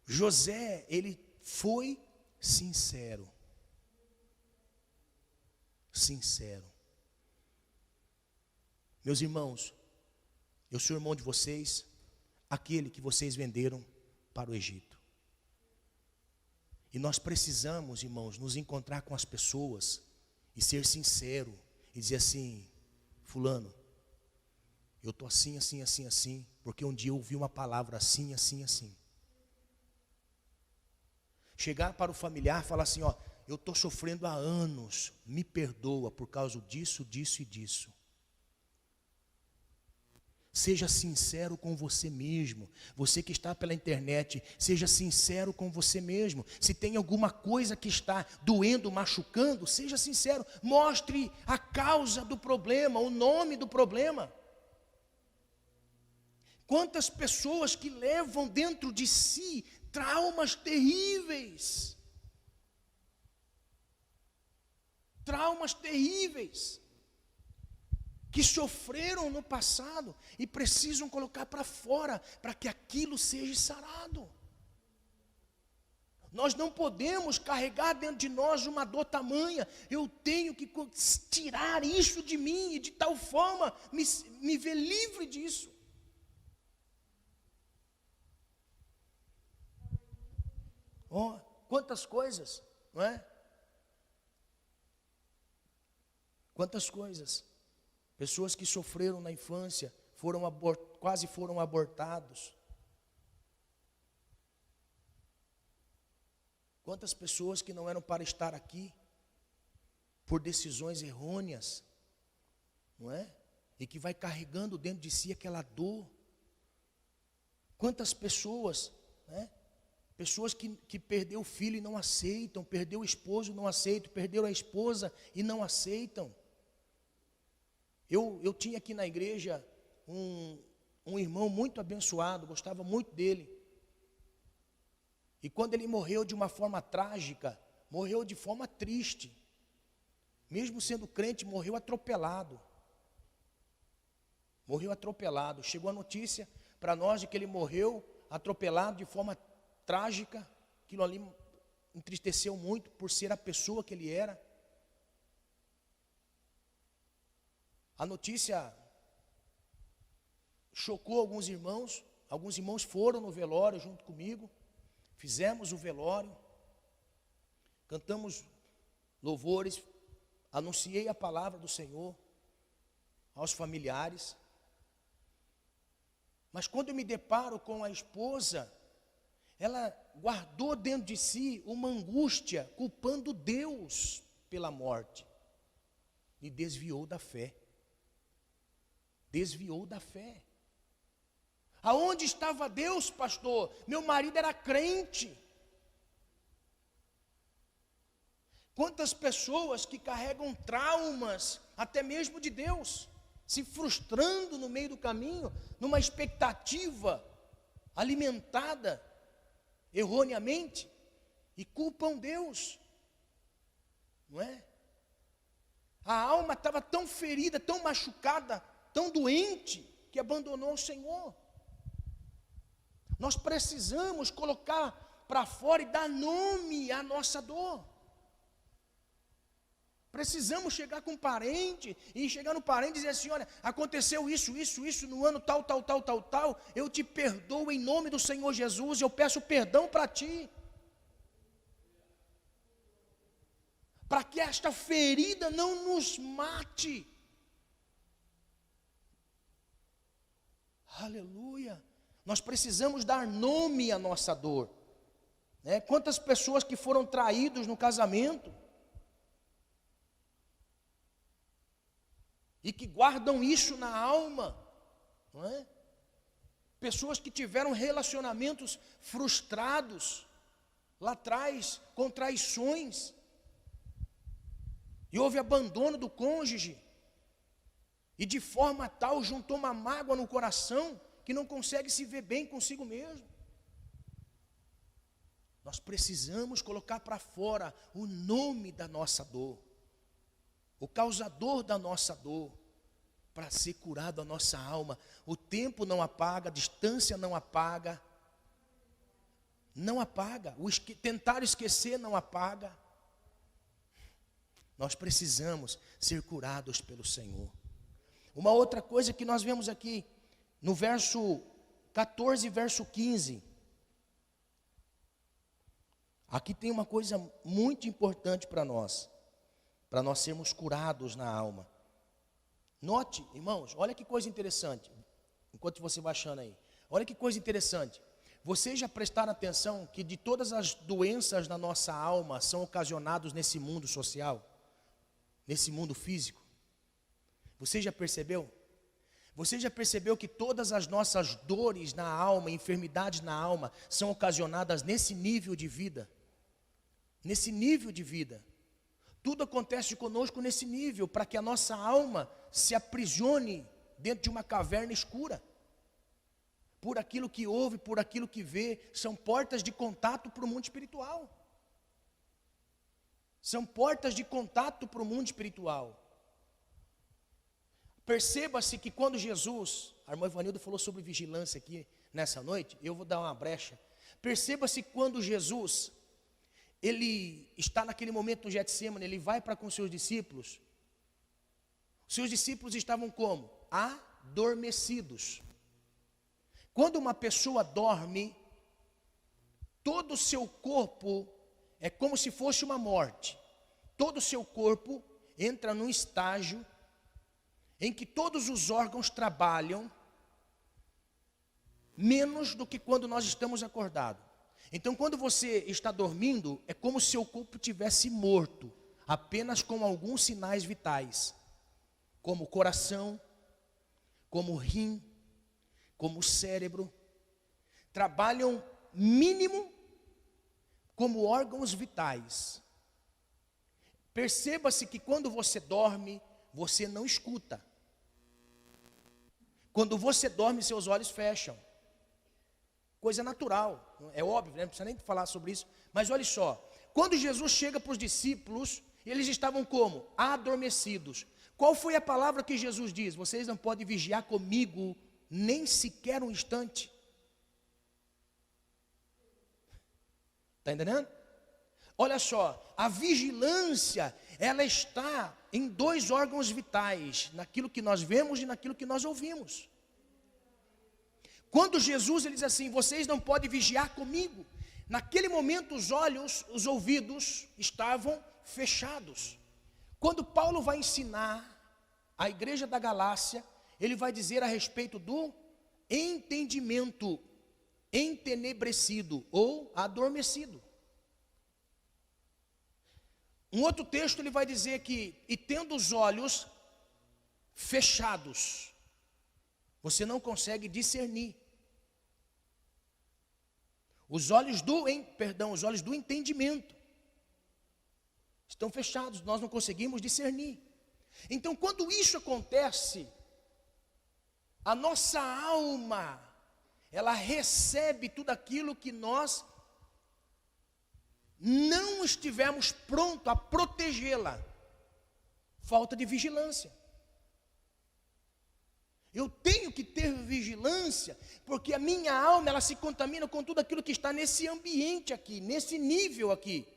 José, ele foi sincero. Sincero. Meus irmãos, eu sou irmão de vocês, aquele que vocês venderam para o Egito. E nós precisamos, irmãos, nos encontrar com as pessoas e ser sincero e dizer assim, fulano, eu estou assim, assim, assim, assim, porque um dia eu ouvi uma palavra assim, assim, assim. Chegar para o familiar e falar assim, eu estou sofrendo há anos, me perdoa por causa disso, disso e disso. Seja sincero com você mesmo. Você que está pela internet, seja sincero com você mesmo. Se tem alguma coisa que está doendo, machucando, seja sincero. Mostre a causa do problema, o nome do problema. Quantas pessoas que levam dentro de si traumas terríveis. Traumas terríveis. Que sofreram no passado e precisam colocar para fora, para que aquilo seja sarado. Nós não podemos carregar dentro de nós uma dor tamanha, eu tenho que tirar isso de mim e de tal forma me ver livre disso. Quantas coisas, não é? Quantas coisas. Pessoas que sofreram na infância, quase foram abortados. Quantas pessoas que não eram para estar aqui, por decisões errôneas, não é? E que vai carregando dentro de si aquela dor. Quantas pessoas, né? Pessoas que perdeu o filho e não aceitam, perdeu o esposo e não aceitam, perderam a esposa e não aceitam. Eu tinha aqui na igreja um irmão muito abençoado, gostava muito dele. E quando ele morreu de uma forma trágica, morreu de forma triste. Mesmo sendo crente, morreu atropelado. Morreu atropelado. Chegou a notícia para nós de que ele morreu atropelado de forma trágica. Aquilo ali entristeceu muito por ser a pessoa que ele era. A notícia chocou alguns irmãos foram no velório junto comigo, fizemos o velório, cantamos louvores, anunciei a palavra do Senhor aos familiares. Mas quando eu me deparo com a esposa, ela guardou dentro de si uma angústia, culpando Deus pela morte. E desviou da fé. Desviou da fé. Aonde estava Deus, pastor? Meu marido era crente. Quantas pessoas que carregam traumas, até mesmo de Deus, se frustrando no meio do caminho, numa expectativa alimentada erroneamente, e culpam Deus, não é? A alma estava tão ferida, tão machucada, tão doente, que abandonou o Senhor. Nós precisamos colocar para fora e dar nome à nossa dor. Precisamos chegar com um parente, e chegar no parente e dizer assim: olha, aconteceu isso no ano tal, eu te perdoo em nome do Senhor Jesus, eu peço perdão para ti. Para que esta ferida não nos mate. Aleluia. Nós precisamos dar nome à nossa dor. Né? Quantas pessoas que foram traídos no casamento, e que guardam isso na alma, não é? Pessoas que tiveram relacionamentos frustrados lá atrás, com traições, e houve abandono do cônjuge, e de forma tal juntou uma mágoa no coração, que não consegue se ver bem consigo mesmo. Nós precisamos colocar para fora o nome da nossa dor, o causador da nossa dor, para ser curado a nossa alma. O tempo não apaga, a distância não apaga, tentar esquecer não apaga. Nós precisamos ser curados pelo Senhor. Uma outra coisa que nós vemos aqui, no verso 14 e verso 15, aqui tem uma coisa muito importante para nós sermos curados na alma. Note, irmãos, olha que coisa interessante, enquanto você vai achando aí, olha que coisa interessante. Vocês já prestaram atenção que de todas as doenças na nossa alma são ocasionadas nesse mundo social, nesse mundo físico? Você já percebeu? Você já percebeu que todas as nossas dores na alma, enfermidades na alma, são ocasionadas nesse nível de vida? Nesse nível de vida. Tudo acontece conosco nesse nível, para que a nossa alma se aprisione dentro de uma caverna escura. Por aquilo que ouve, por aquilo que vê, são portas de contato para o mundo espiritual. São portas de contato para o mundo espiritual. Perceba-se que quando Jesus, a irmã Ivanildo falou sobre vigilância aqui nessa noite, eu vou dar uma brecha. Perceba-se quando Jesus, ele está naquele momento no Getsêmani, ele vai para com seus discípulos. Seus discípulos estavam como? Adormecidos. Quando uma pessoa dorme, todo o seu corpo é como se fosse uma morte. Todo o seu corpo entra num estágio em que todos os órgãos trabalham menos do que quando nós estamos acordados. Então, quando você está dormindo, é como se seu corpo tivesse morto, apenas com alguns sinais vitais, como o coração, como o rim, como o cérebro, trabalham mínimo como órgãos vitais. Perceba-se que quando você dorme, você não escuta. Quando você dorme, seus olhos fecham. Coisa natural, é óbvio, né? Não precisa nem falar sobre isso. Mas olha só, quando Jesus chega para os discípulos, eles estavam como? Adormecidos. Qual foi a palavra que Jesus diz? Vocês não podem vigiar comigo nem sequer um instante. Está entendendo? Olha só, a vigilância, ela está em dois órgãos vitais, naquilo que nós vemos e naquilo que nós ouvimos. Quando Jesus ele diz assim, vocês não podem vigiar comigo, naquele momento os olhos, os ouvidos estavam fechados. Quando Paulo vai ensinar a igreja da Galácia, ele vai dizer a respeito do entendimento. entenebrecido ou adormecido. Um outro texto ele vai dizer que, e tendo os olhos fechados, você não consegue discernir. Os olhos do entendimento estão fechados, nós não conseguimos discernir. Então, quando isso acontece, a nossa alma, ela recebe tudo aquilo que nós não estivermos prontos a protegê-la. Falta de vigilância. Eu tenho que ter vigilância, porque a minha alma, ela se contamina com tudo aquilo que está nesse ambiente aqui, nesse nível aqui.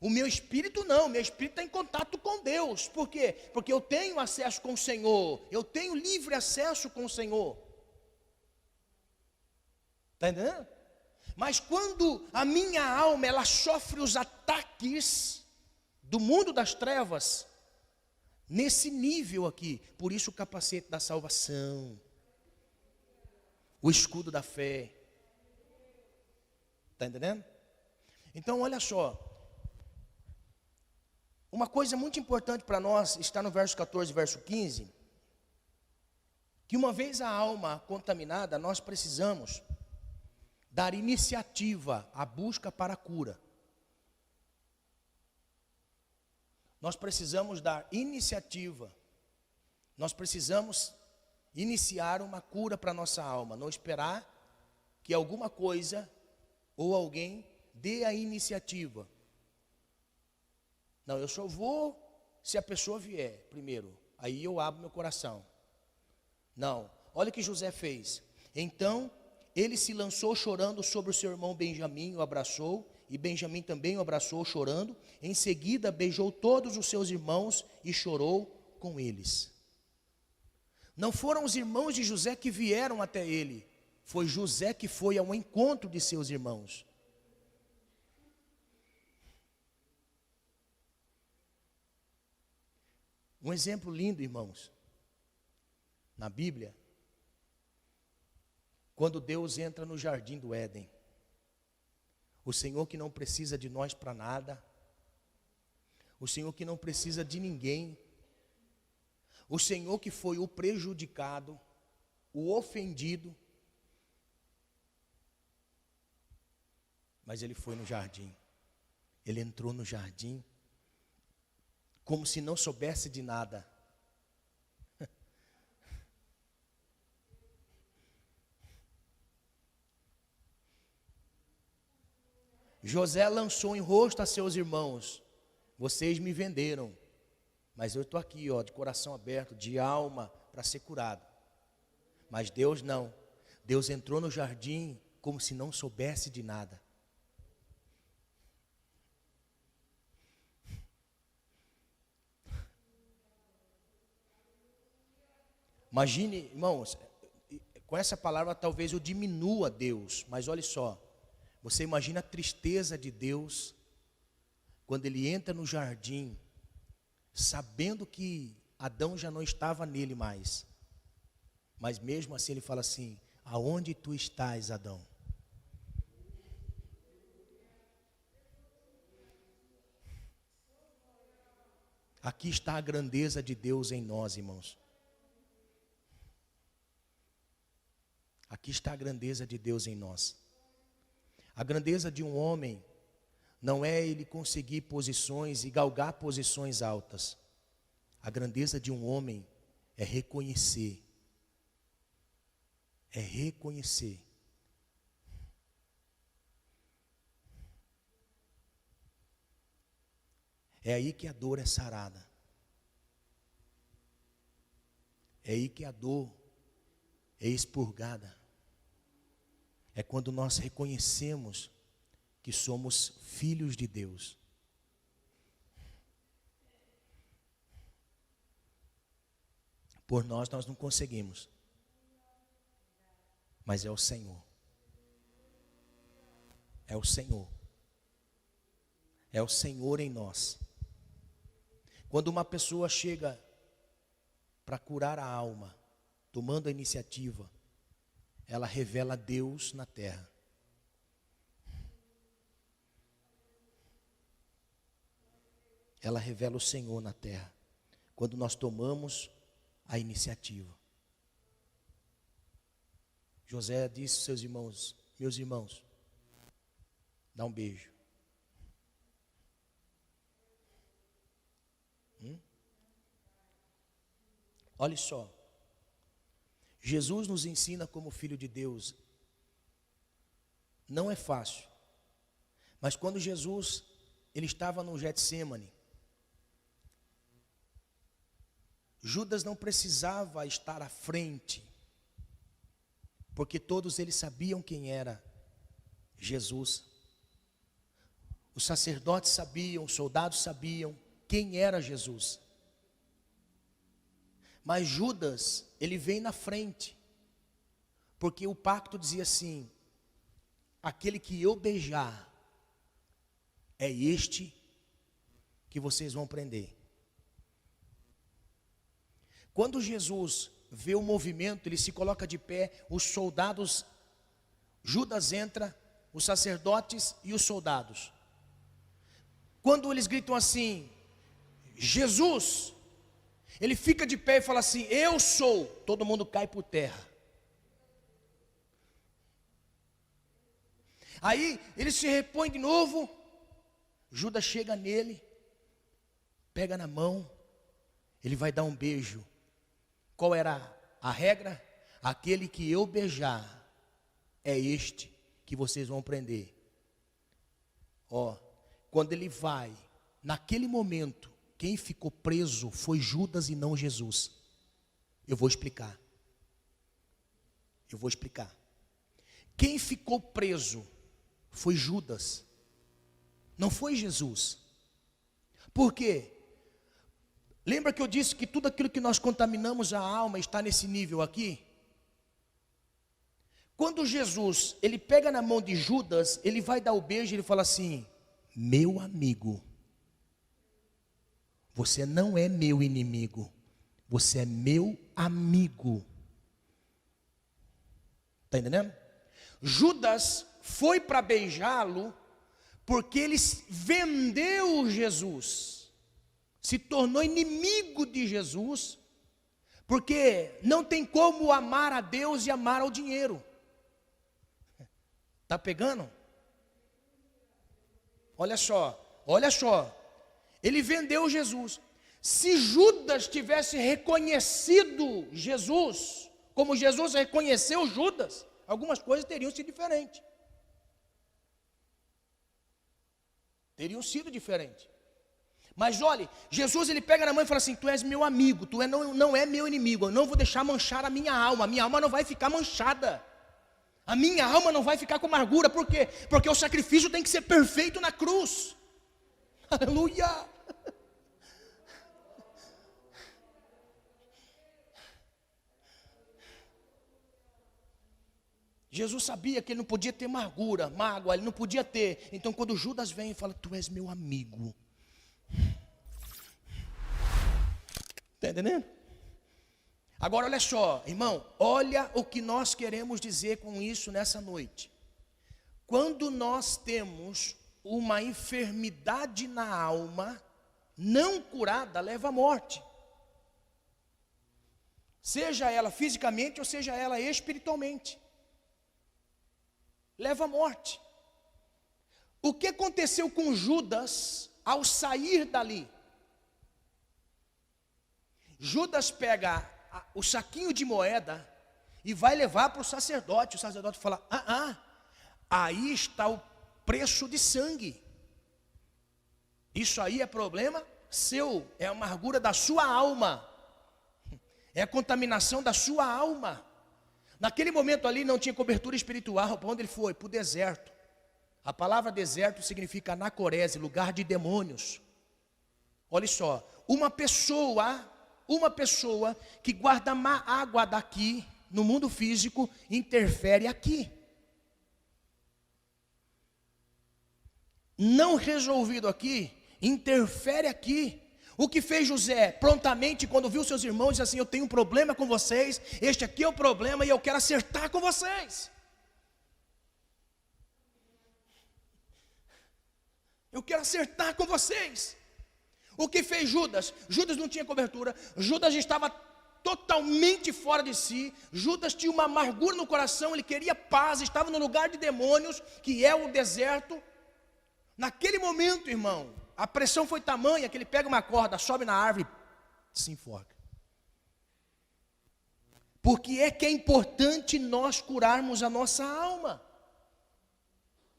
O meu espírito não, o meu espírito está em contato com Deus. Por quê? Porque eu tenho acesso com o Senhor, eu tenho livre acesso com o Senhor. Está entendendo? Mas quando a minha alma, ela sofre os ataques do mundo das trevas, nesse nível aqui, por isso o capacete da salvação, o escudo da fé. Está entendendo? Então olha só, uma coisa muito importante para nós está no verso 14, verso 15, que uma vez a alma contaminada, nós precisamos dar iniciativa à busca para a cura. Nós precisamos dar iniciativa. Nós precisamos iniciar uma cura para a nossa alma. Não esperar que alguma coisa ou alguém dê a iniciativa. Não, eu só vou se a pessoa vier primeiro. Aí eu abro meu coração. Não, olha o que José fez. Então ele se lançou chorando sobre o seu irmão Benjamim, o abraçou, e Benjamim também o abraçou chorando. Em seguida beijou todos os seus irmãos e chorou com eles. Não foram os irmãos de José que vieram até ele, foi José que foi ao encontro de seus irmãos. Um exemplo lindo, irmãos, na Bíblia, quando Deus entra no jardim do Éden, o Senhor que não precisa de nós para nada, o Senhor que não precisa de ninguém, o Senhor que foi o prejudicado, o ofendido, mas Ele foi no jardim, Ele entrou no jardim, como se não soubesse de nada. José lançou em rosto a seus irmãos: vocês me venderam, mas eu estou aqui, ó, de coração aberto, de alma, para ser curado. Mas Deus não. Deus entrou no jardim como se não soubesse de nada. Imagine, irmãos, com essa palavra talvez eu diminua Deus, mas olha só. Você imagina a tristeza de Deus quando Ele entra no jardim, sabendo que Adão já não estava nele mais. Mas mesmo assim Ele fala assim: aonde tu estás, Adão? Aqui está a grandeza de Deus em nós, irmãos. Aqui está a grandeza de Deus em nós. A grandeza de um homem não é ele conseguir posições e galgar posições altas. A grandeza de um homem é reconhecer. É reconhecer. É aí que a dor é sarada. É aí que a dor é expurgada. É quando nós reconhecemos que somos filhos de Deus. Por nós não conseguimos. Mas é o Senhor. É o Senhor. É o Senhor em nós. Quando uma pessoa chega para curar a alma, tomando a iniciativa, ela revela Deus na terra. ela revela o Senhor na terra, quando nós tomamos a iniciativa. José disse aos seus irmãos: meus irmãos, dá um beijo. Olha só, Jesus nos ensina como filho de Deus. Não é fácil, mas quando Jesus ele estava no Getsêmani, Judas não precisava estar à frente, porque todos eles sabiam quem era Jesus. Os sacerdotes sabiam, os soldados sabiam quem era Jesus. Mas Judas, ele vem na frente, porque o pacto dizia assim: aquele que eu beijar, é este que vocês vão prender. Quando Jesus vê o movimento, ele se coloca de pé, os soldados, Judas entra, os sacerdotes e os soldados. Quando eles gritam assim, Jesus, ele fica de pé e fala assim, eu sou, todo mundo cai por terra. Aí ele se repõe de novo, Judas chega nele, pega na mão, ele vai dar um beijo. Qual era a regra? Aquele que eu beijar, é este que vocês vão prender. Ó, quando ele vai, naquele momento, quem ficou preso foi Judas e não Jesus. Eu vou explicar. Quem ficou preso foi Judas, não foi Jesus. Por quê? Lembra que eu disse que tudo aquilo que nós contaminamos a alma está nesse nível aqui? Quando Jesus, ele pega na mão de Judas, ele vai dar o beijo e ele fala assim, meu amigo, você não é meu inimigo, você é meu amigo. Está entendendo? Judas foi para beijá-lo porque ele vendeu Jesus, se tornou inimigo de Jesus, porque não tem como amar a Deus e amar ao dinheiro. Está pegando? Olha só, ele vendeu Jesus. Se Judas tivesse reconhecido Jesus, como Jesus reconheceu Judas, algumas coisas teriam sido diferentes. Mas olhe, Jesus ele pega na mão e fala assim, tu és meu amigo, não é meu inimigo, eu não vou deixar manchar a minha alma não vai ficar manchada. A minha alma não vai ficar com amargura, por quê? Porque o sacrifício tem que ser perfeito na cruz. Aleluia! Jesus sabia que ele não podia ter mágoa, ele não podia ter. Então quando Judas vem e fala, tu és meu amigo. Está entendendo? Agora olha só, irmão, olha o que nós queremos dizer com isso nessa noite. Quando nós temos uma enfermidade na alma, não curada, leva à morte. Seja ela fisicamente ou seja ela espiritualmente. Leva à morte. O que aconteceu com Judas ao sair dali? Judas pega o saquinho de moeda e vai levar para o sacerdote. O sacerdote fala, aí está o preço de sangue. Isso aí é problema seu, é a amargura da sua alma, é a contaminação da sua alma. Naquele momento ali não tinha cobertura espiritual. Para onde ele foi? Para o deserto. A palavra deserto significa anacorese, lugar de demônios. Olha só, uma pessoa que guarda má água daqui, no mundo físico, interfere aqui. Não resolvido aqui, interfere aqui. O que fez José? Prontamente, quando viu seus irmãos, disse assim, eu tenho um problema com vocês, este aqui é o problema e eu quero acertar com vocês. Eu quero acertar com vocês. O que fez Judas? Judas não tinha cobertura, Judas estava totalmente fora de si, Judas tinha uma amargura no coração, ele queria paz, estava no lugar de demônios, que é o deserto. Naquele momento, irmão, a pressão foi tamanha que ele pega uma corda, sobe na árvore e se enforca. Porque é que é importante nós curarmos a nossa alma.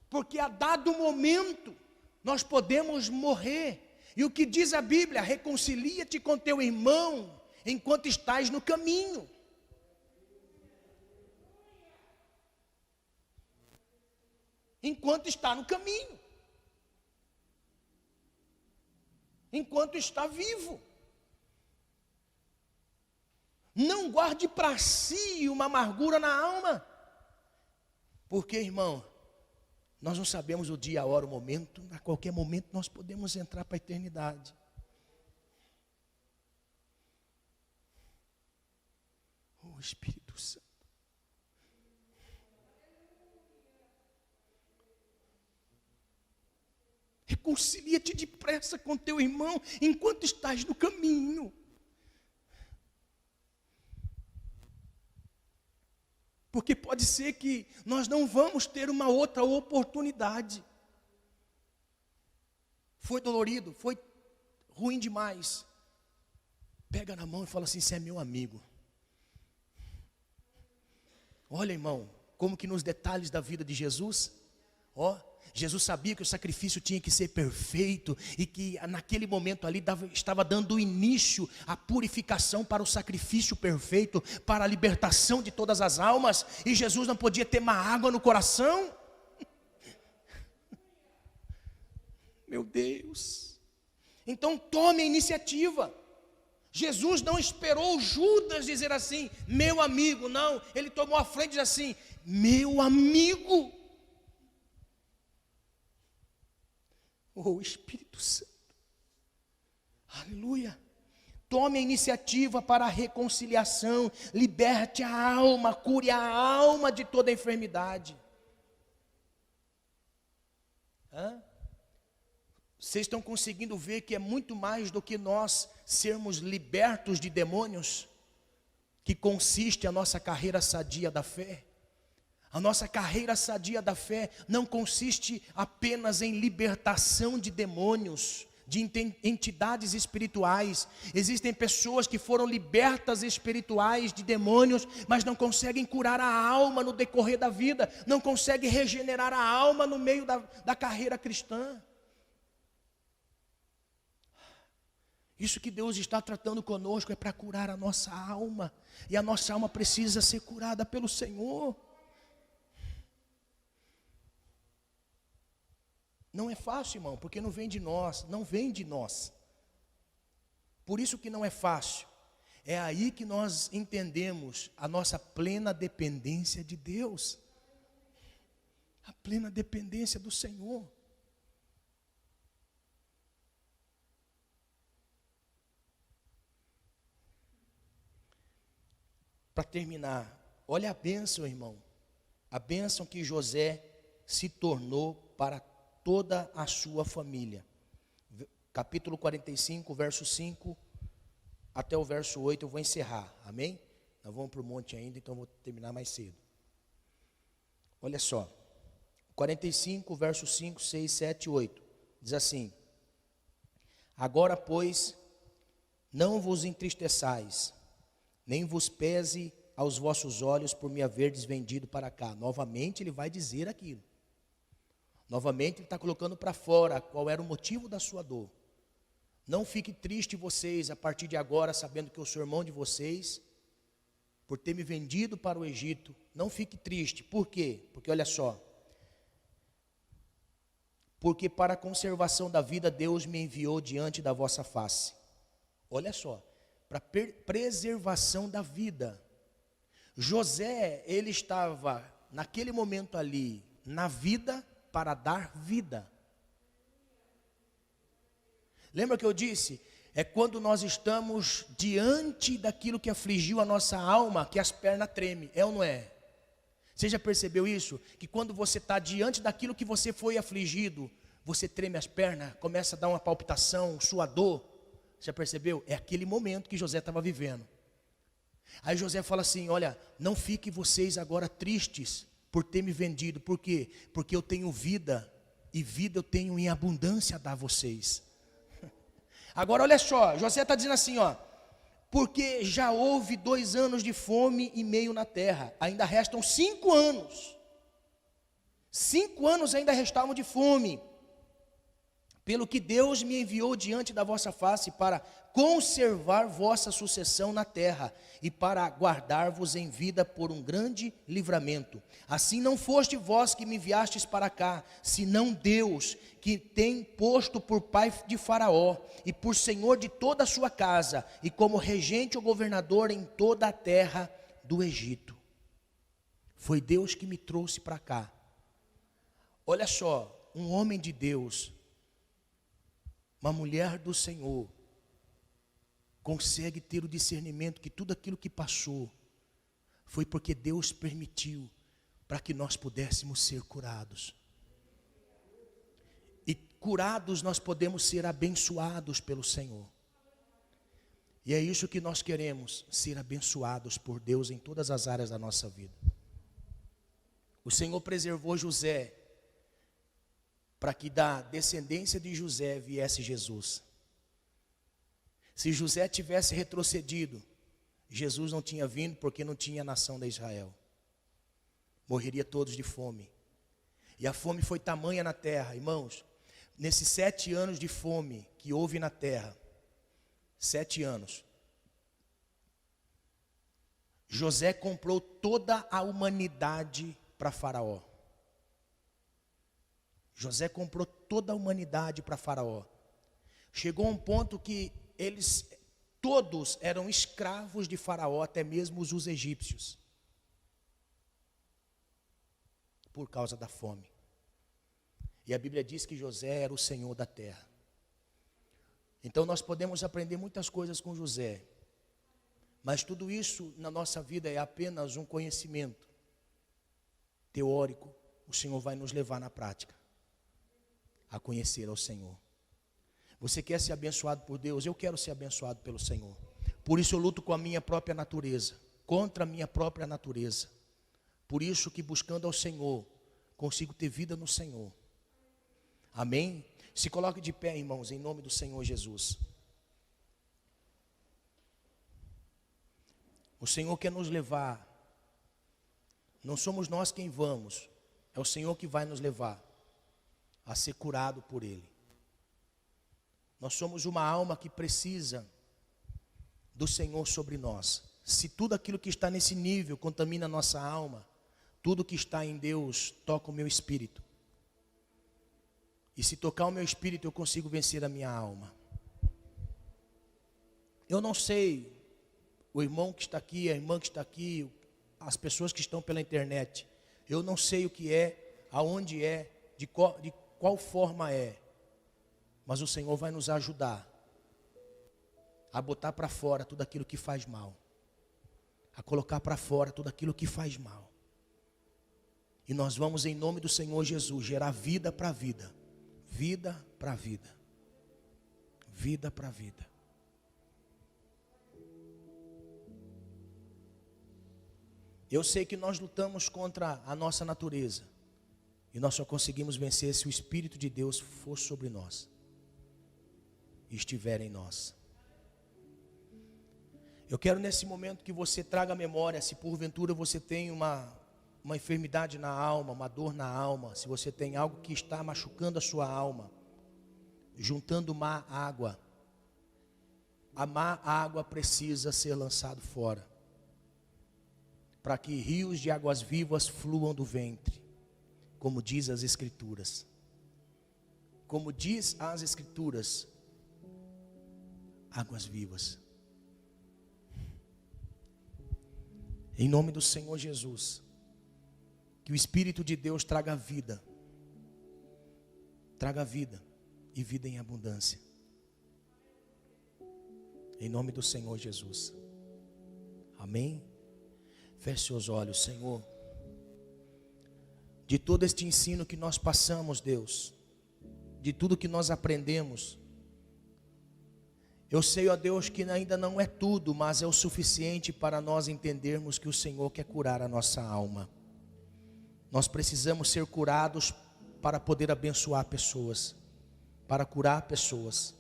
Porque a dado momento, nós podemos morrer. E o que diz a Bíblia? Reconcilia-te com teu irmão, enquanto estás no caminho. Enquanto está no caminho. Enquanto está vivo. Não guarde para si uma amargura na alma. Porque, irmão, nós não sabemos o dia, a hora, o momento. A qualquer momento nós podemos entrar para a eternidade. Oh, Espírito Santo. Reconcilia-te depressa com teu irmão enquanto estás no caminho. Porque pode ser que nós não vamos ter uma outra oportunidade. Foi dolorido, foi ruim demais. Pega na mão e fala assim: você é meu amigo. Olha, irmão, como que nos detalhes da vida de Jesus, Jesus sabia que o sacrifício tinha que ser perfeito e que naquele momento ali estava dando início à purificação para o sacrifício perfeito, para a libertação de todas as almas, e Jesus não podia ter má água no coração. Meu Deus. Então tome a iniciativa. Jesus não esperou Judas dizer assim: meu amigo. Não, ele tomou a frente e disse assim: meu amigo. Oh, Espírito Santo, aleluia. Tome a iniciativa para a reconciliação, liberte a alma, cure a alma de toda a enfermidade. Vocês estão conseguindo ver que é muito mais do que nós sermos libertos de demônios, que consiste a nossa carreira sadia da fé? A nossa carreira sadia da fé não consiste apenas em libertação de demônios, de entidades espirituais. Existem pessoas que foram libertas espirituais de demônios, mas não conseguem curar a alma no decorrer da vida, não conseguem regenerar a alma no meio da carreira cristã. Isso que Deus está tratando conosco é para curar a nossa alma, e a nossa alma precisa ser curada pelo Senhor. Não é fácil, irmão, porque não vem de nós, não vem de nós. Por isso que não é fácil. É aí que nós entendemos a nossa plena dependência de Deus. A plena dependência do Senhor. Para terminar, olha a bênção, irmão. A bênção que José se tornou para toda a sua família. Capítulo 45, verso 5 até o verso 8, eu vou encerrar, amém? Nós vamos para o monte ainda, então eu vou terminar mais cedo. Olha só, 45, verso 5, 6, 7 e 8, diz assim: agora, pois, não vos entristeçais, nem vos pese aos vossos olhos por me haverdes vendido para cá. Novamente ele vai dizer aquilo. Novamente ele está colocando para fora qual era o motivo da sua dor. Não fique triste vocês a partir de agora, sabendo que eu sou irmão de vocês, por ter me vendido para o Egito. Não fique triste. Por quê? Porque olha só. Porque para a conservação da vida Deus me enviou diante da vossa face. Olha só. Para preservação da vida. José, ele estava naquele momento ali, na vida, para dar vida. Lembra que eu disse? É quando nós estamos diante daquilo que afligiu a nossa alma, que as pernas tremem, é ou não é? Você já percebeu isso? Que quando você está diante daquilo que você foi afligido, você treme as pernas, começa a dar uma palpitação, suador. Já percebeu? É aquele momento que José estava vivendo. Aí José fala assim: olha, não fiquem vocês agora tristes por ter me vendido. Por quê? Porque eu tenho vida, e vida eu tenho em abundância a dar a vocês. Agora olha só, José está dizendo assim, ó: porque já houve 2 anos de fome e meio na terra, ainda restam 5 anos. 5 anos ainda restavam de fome. Pelo que Deus me enviou diante da vossa face para conservar vossa sucessão na terra e para guardar-vos em vida por um grande livramento. Assim não foste vós que me enviastes para cá, senão Deus, que tem posto por pai de Faraó e por senhor de toda a sua casa e como regente ou governador em toda a terra do Egito. Foi Deus que me trouxe para cá. Olha só, um homem de Deus, uma mulher do Senhor, consegue ter o discernimento que tudo aquilo que passou foi porque Deus permitiu para que nós pudéssemos ser curados. E curados nós podemos ser abençoados pelo Senhor. E é isso que nós queremos, ser abençoados por Deus em todas as áreas da nossa vida. O Senhor preservou José para que da descendência de José viesse Jesus. Se José tivesse retrocedido, Jesus não tinha vindo, porque não tinha nação de Israel. Morreria todos de fome. E a fome foi tamanha na terra, irmãos. Nesses 7 anos de fome que houve na terra, 7 anos, José comprou toda a humanidade para Faraó. José comprou toda a humanidade para Faraó. Chegou a um ponto que eles todos eram escravos de Faraó, até mesmo os egípcios, por causa da fome. E a Bíblia diz que José era o Senhor da terra. Então nós podemos aprender muitas coisas com José, mas tudo isso na nossa vida é apenas um conhecimento teórico. O Senhor vai nos levar na prática a conhecer ao Senhor. Você quer ser abençoado por Deus? Eu quero ser abençoado pelo Senhor. Por isso eu luto com a minha própria natureza, contra a minha própria natureza. Por isso que buscando ao Senhor, consigo ter vida no Senhor. Amém? Se coloque de pé, irmãos, em nome do Senhor Jesus. O Senhor quer nos levar. Não somos nós quem vamos, é o Senhor que vai nos levar a ser curado por Ele. Nós somos uma alma que precisa do Senhor sobre nós. Se tudo aquilo que está nesse nível contamina a nossa alma, tudo que está em Deus toca o meu espírito. E se tocar o meu espírito, eu consigo vencer a minha alma. Eu não sei, o irmão que está aqui, a irmã que está aqui, as pessoas que estão pela internet, eu não sei o que é, aonde é, de qual forma é, mas o Senhor vai nos ajudar a botar para fora tudo aquilo que faz mal, a colocar para fora tudo aquilo que faz mal, e nós vamos, em nome do Senhor Jesus, gerar vida para vida, vida para vida, vida para vida. Eu sei que nós lutamos contra a nossa natureza, e nós só conseguimos vencer se o Espírito de Deus for sobre nós e estiver em nós. Eu quero nesse momento que você traga a memória, se porventura você tem uma enfermidade na alma, uma dor na alma, se você tem algo que está machucando a sua alma, juntando má água, a má água precisa ser lançada fora, para que rios de águas vivas fluam do ventre, como diz as Escrituras. Como diz as Escrituras, águas vivas. Em nome do Senhor Jesus, que o Espírito de Deus traga vida e vida em abundância. Em nome do Senhor Jesus. Amém? Feche seus olhos, Senhor. De todo este ensino que nós passamos, Deus, de tudo que nós aprendemos. Eu sei, ó Deus, que ainda não é tudo, mas é o suficiente para nós entendermos que o Senhor quer curar a nossa alma. Nós precisamos ser curados para poder abençoar pessoas, para curar pessoas.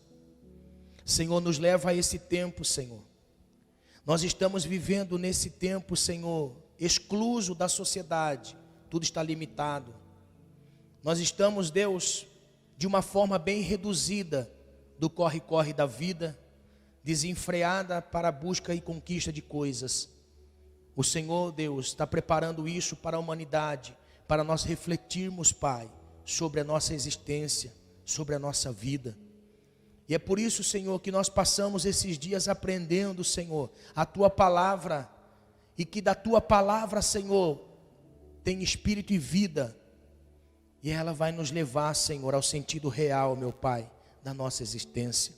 Senhor, nos leva a esse tempo, Senhor. Nós estamos vivendo nesse tempo, Senhor, excluso da sociedade. Tudo está limitado. Nós estamos, Deus, de uma forma bem reduzida do corre-corre da vida, desenfreada para a busca e conquista de coisas. O Senhor, Deus, está preparando isso para a humanidade, para nós refletirmos, Pai, sobre a nossa existência, sobre a nossa vida. E é por isso, Senhor, que nós passamos esses dias aprendendo, Senhor, a Tua palavra, e que da Tua palavra, Senhor, tem espírito e vida, e ela vai nos levar, Senhor, ao sentido real, meu Pai, da nossa existência.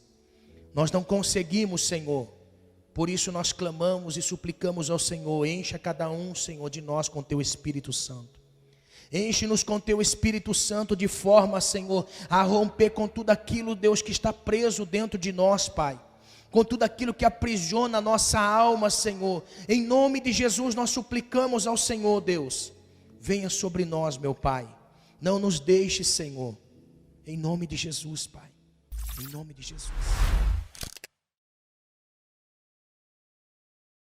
Nós não conseguimos, Senhor, por isso nós clamamos e suplicamos ao Senhor: encha cada um, Senhor, de nós com Teu Espírito Santo. Enche-nos com Teu Espírito Santo de forma, Senhor, a romper com tudo aquilo, Deus, que está preso dentro de nós, Pai. Com tudo aquilo que aprisiona a nossa alma, Senhor. Em nome de Jesus nós suplicamos ao Senhor, Deus. Venha sobre nós, meu Pai. Não nos deixe, Senhor. Em nome de Jesus, Pai. Em nome de Jesus.